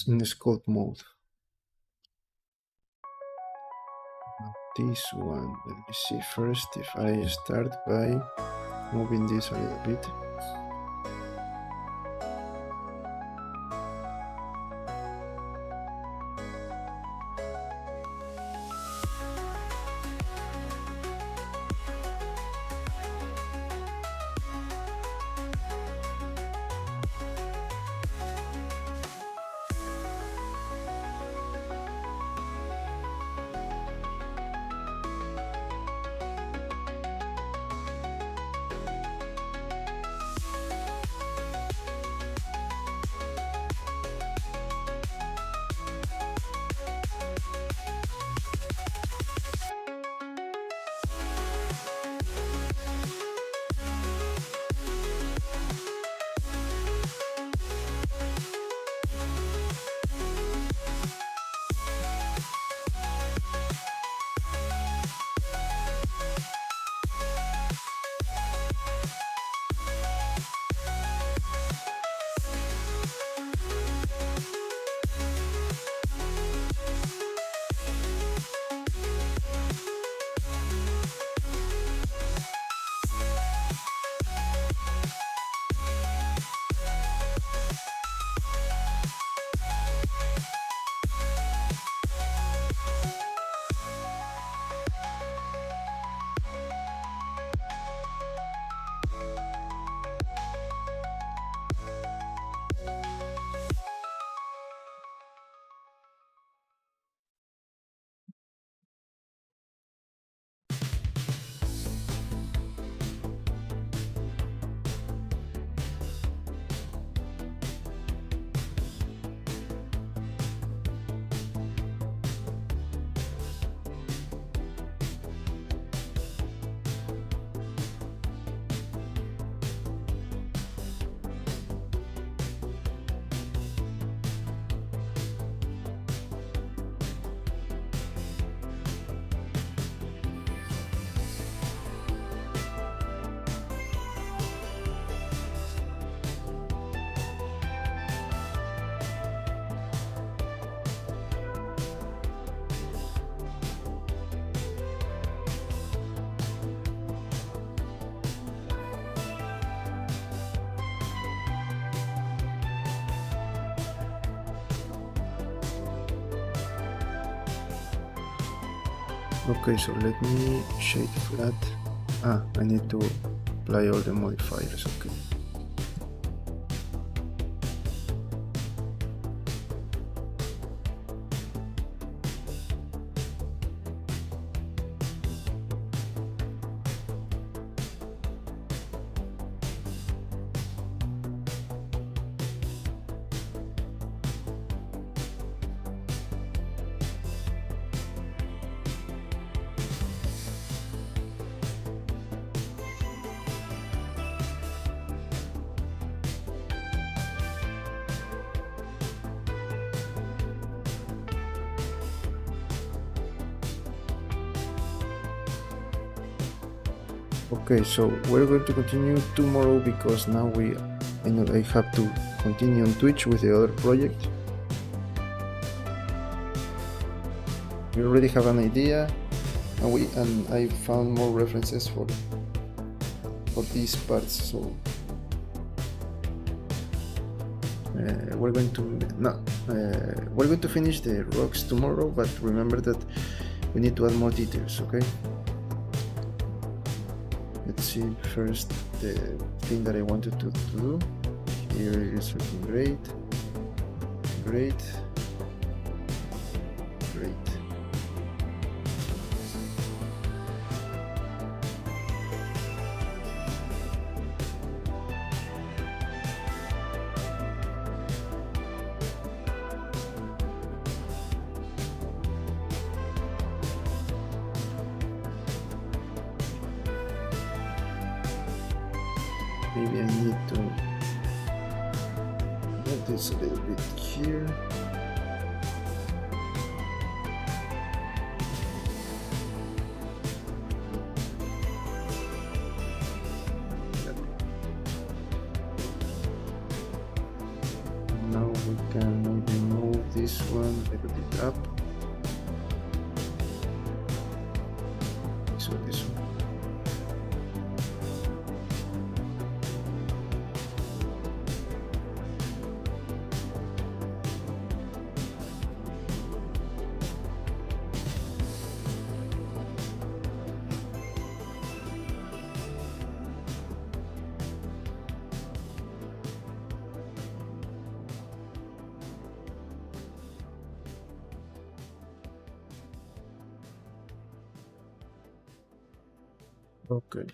in the sculpt mode. This one, let me see first if I start by moving this a little bit. Okay, so let me shade flat. I need to apply all the modifiers. Okay. Okay, so we're going to continue tomorrow because now I have to continue on Twitch with the other project. We already have an idea, and I found more references for these parts. So we're going to finish the rocks tomorrow, but remember that we need to add more details. Okay. Let's see first the thing that I wanted to do. Here is looking great. Great. Maybe I need to add this a little bit here. Now we can maybe move this one a little bit up. So this one. Okay.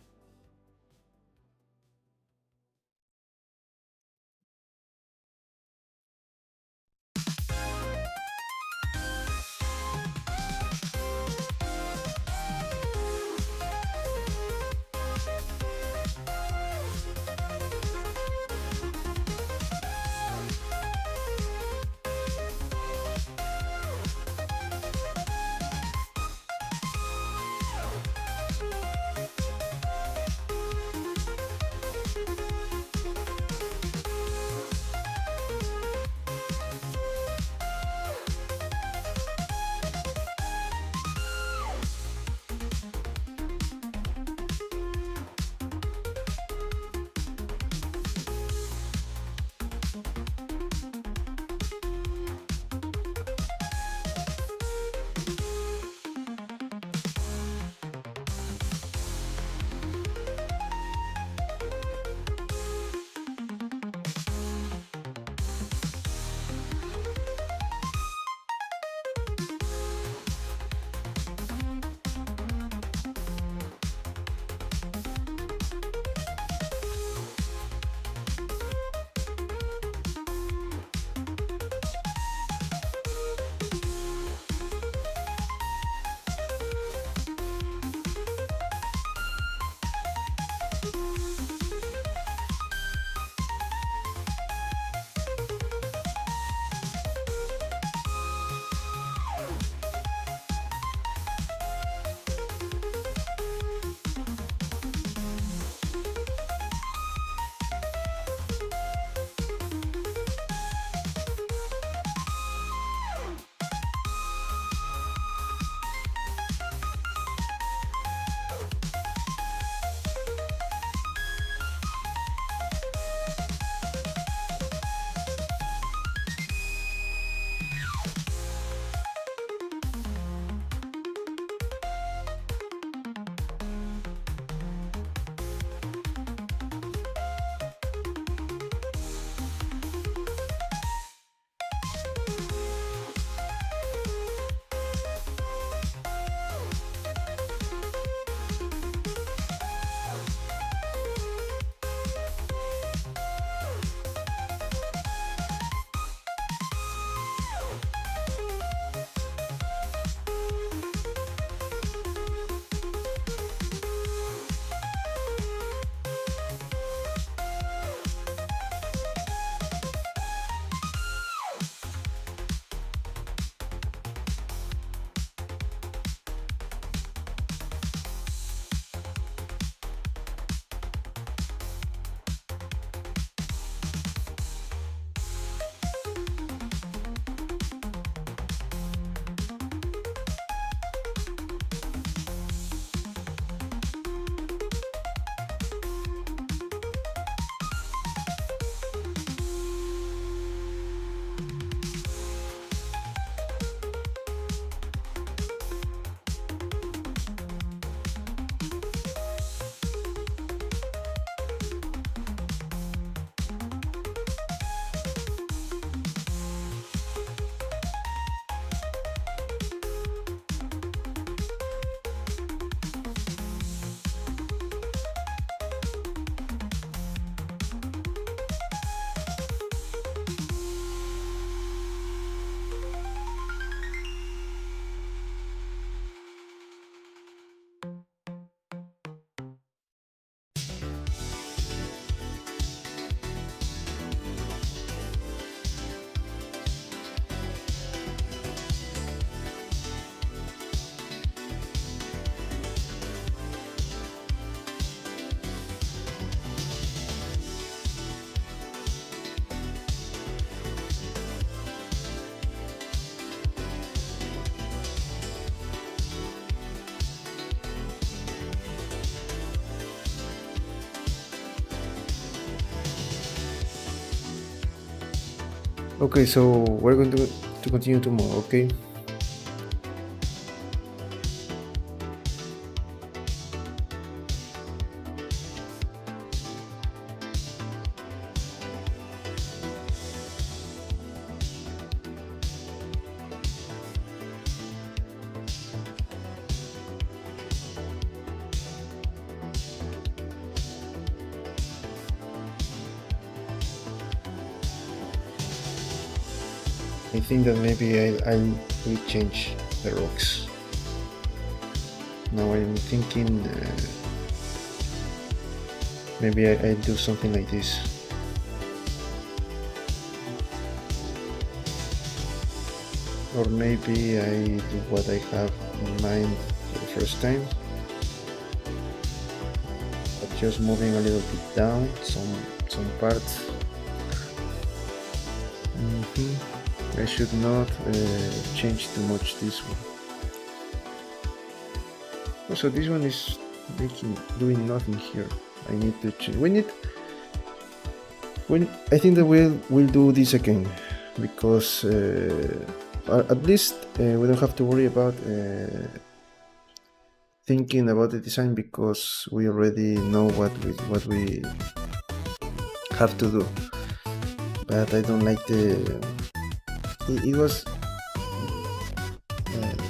Okay, so we're going to continue tomorrow, okay? I think that maybe I will change the rocks. Now I'm thinking maybe I do something like this. Or maybe I do what I have in mind for the first time, but just moving a little bit down some parts. I should not change too much this one. Also, this one is doing nothing here. I need to change. I think that we'll do this again, because at least we don't have to worry about thinking about the design, because we already know what we have to do. But I don't like it was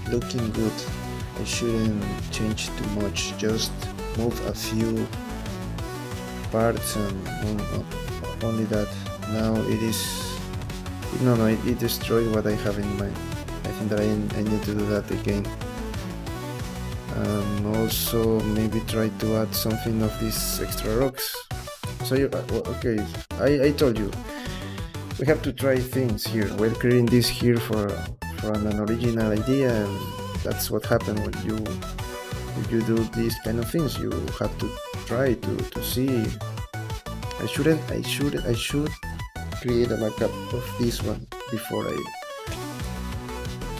looking good. I shouldn't change too much, just move a few parts and only that. Now it is no, it destroyed what I have in mind. I think that I need to do that again, and also maybe try to add something of these extra rocks. So okay, I told you we have to try things here. We're creating this here for an original idea, and that's what happens when you do these kind of things. You have to try to see. I should create a backup of this one before I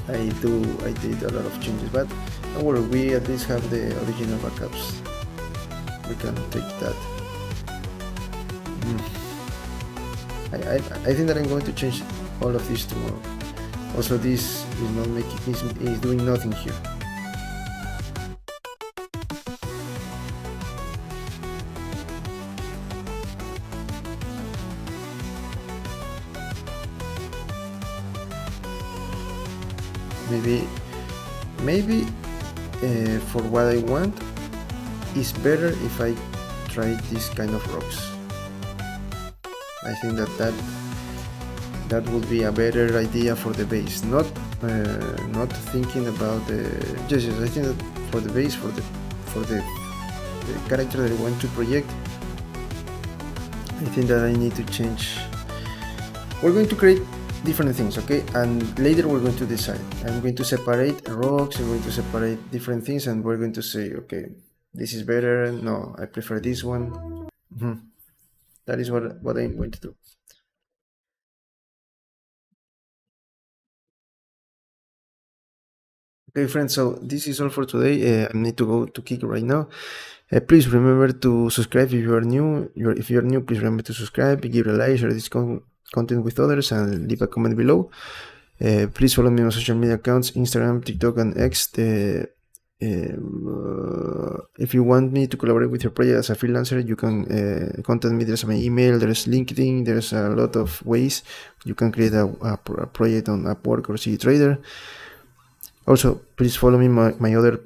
did a lot of changes, but don't worry, we at least have the original backups. We can take that. I think that I'm going to change all of this tomorrow. Also, this is not making is doing nothing here. Maybe for what I want, it's better if I try this kind of rocks. I think that would be a better idea for the base. Not thinking about the yes. I think that for the base, for the character that I want to project, I think that I need to change. We're going to create different things, okay, and later we're going to decide. I'm going to separate rocks, I'm going to separate different things, and we're going to say, okay, this is better, no, I prefer this one. That is what I'm going to do. Okay, friends, so this is all for today. I need to go to kick right now. Please remember to subscribe if you are new. If you're new, please remember to subscribe, give a like, share this content with others, and leave a comment below. Please follow me on social media accounts, Instagram, TikTok, and X. If you want me to collaborate with your project as a freelancer, you can contact me. There's my email, there's LinkedIn, there's a lot of ways you can create a project on Upwork or CD Trader. Also, please follow me my other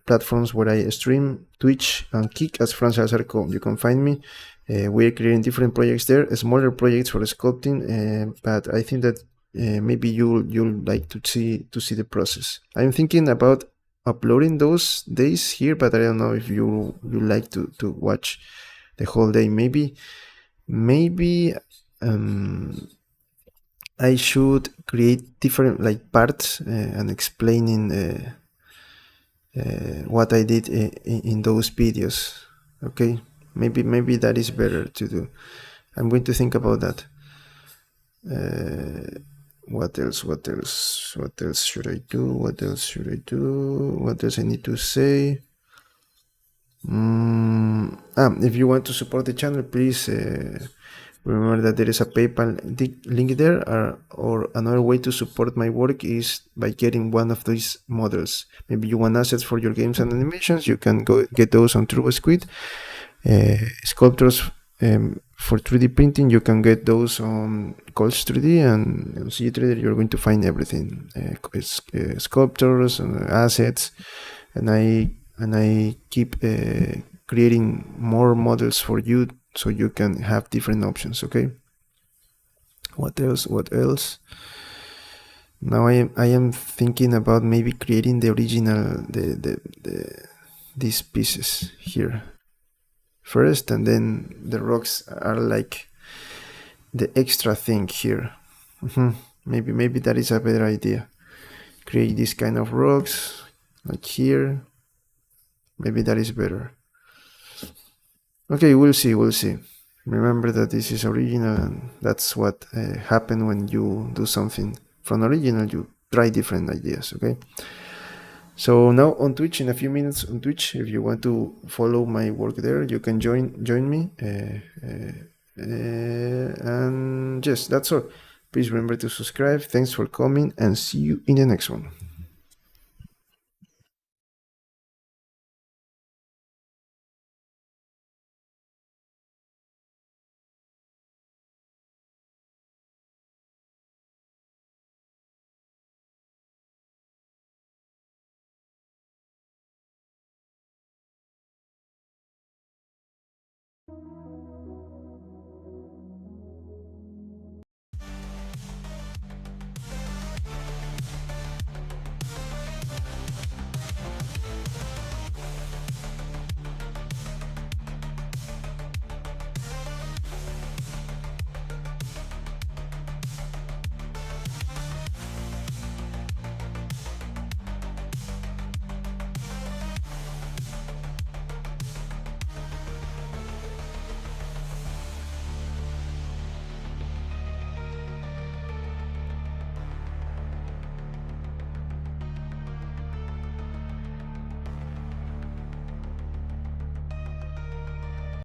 platforms where I stream, Twitch and Kick as Franz Salazar.com. You can find me. We're creating different projects there, smaller projects for sculpting, but I think that maybe you'll like to see the process. I'm thinking about uploading those days here, but I don't know if you like to watch the whole day. Maybe I should create different parts and explaining what I did in those videos. Okay, maybe that is better to do. I'm going to think about that. What else should I do? What else I need to say? If you want to support the channel, please Remember that there is a PayPal link there, or another way to support my work is by getting one of these models. Maybe you want assets for your games and animations, you can go get those on TurboSquid. Sculptors for 3D printing, you can get those on Colts 3D, and on CG Trader you're going to find everything. Sculptors and assets, and I keep creating more models for you so you can have different options. Okay, what else? Now I am thinking about maybe creating the original these pieces here first, and then the rocks are like the extra thing here. Maybe that is a better idea. Create this kind of rocks like here. Maybe that is better. Okay, we'll see. Remember that this is original, and that's what happens when you do something from original. You try different ideas. Okay. So now on Twitch, in a few minutes on Twitch, if you want to follow my work there, you can join me. And yes, that's all. Please remember to subscribe. Thanks for coming, and see you in the next one.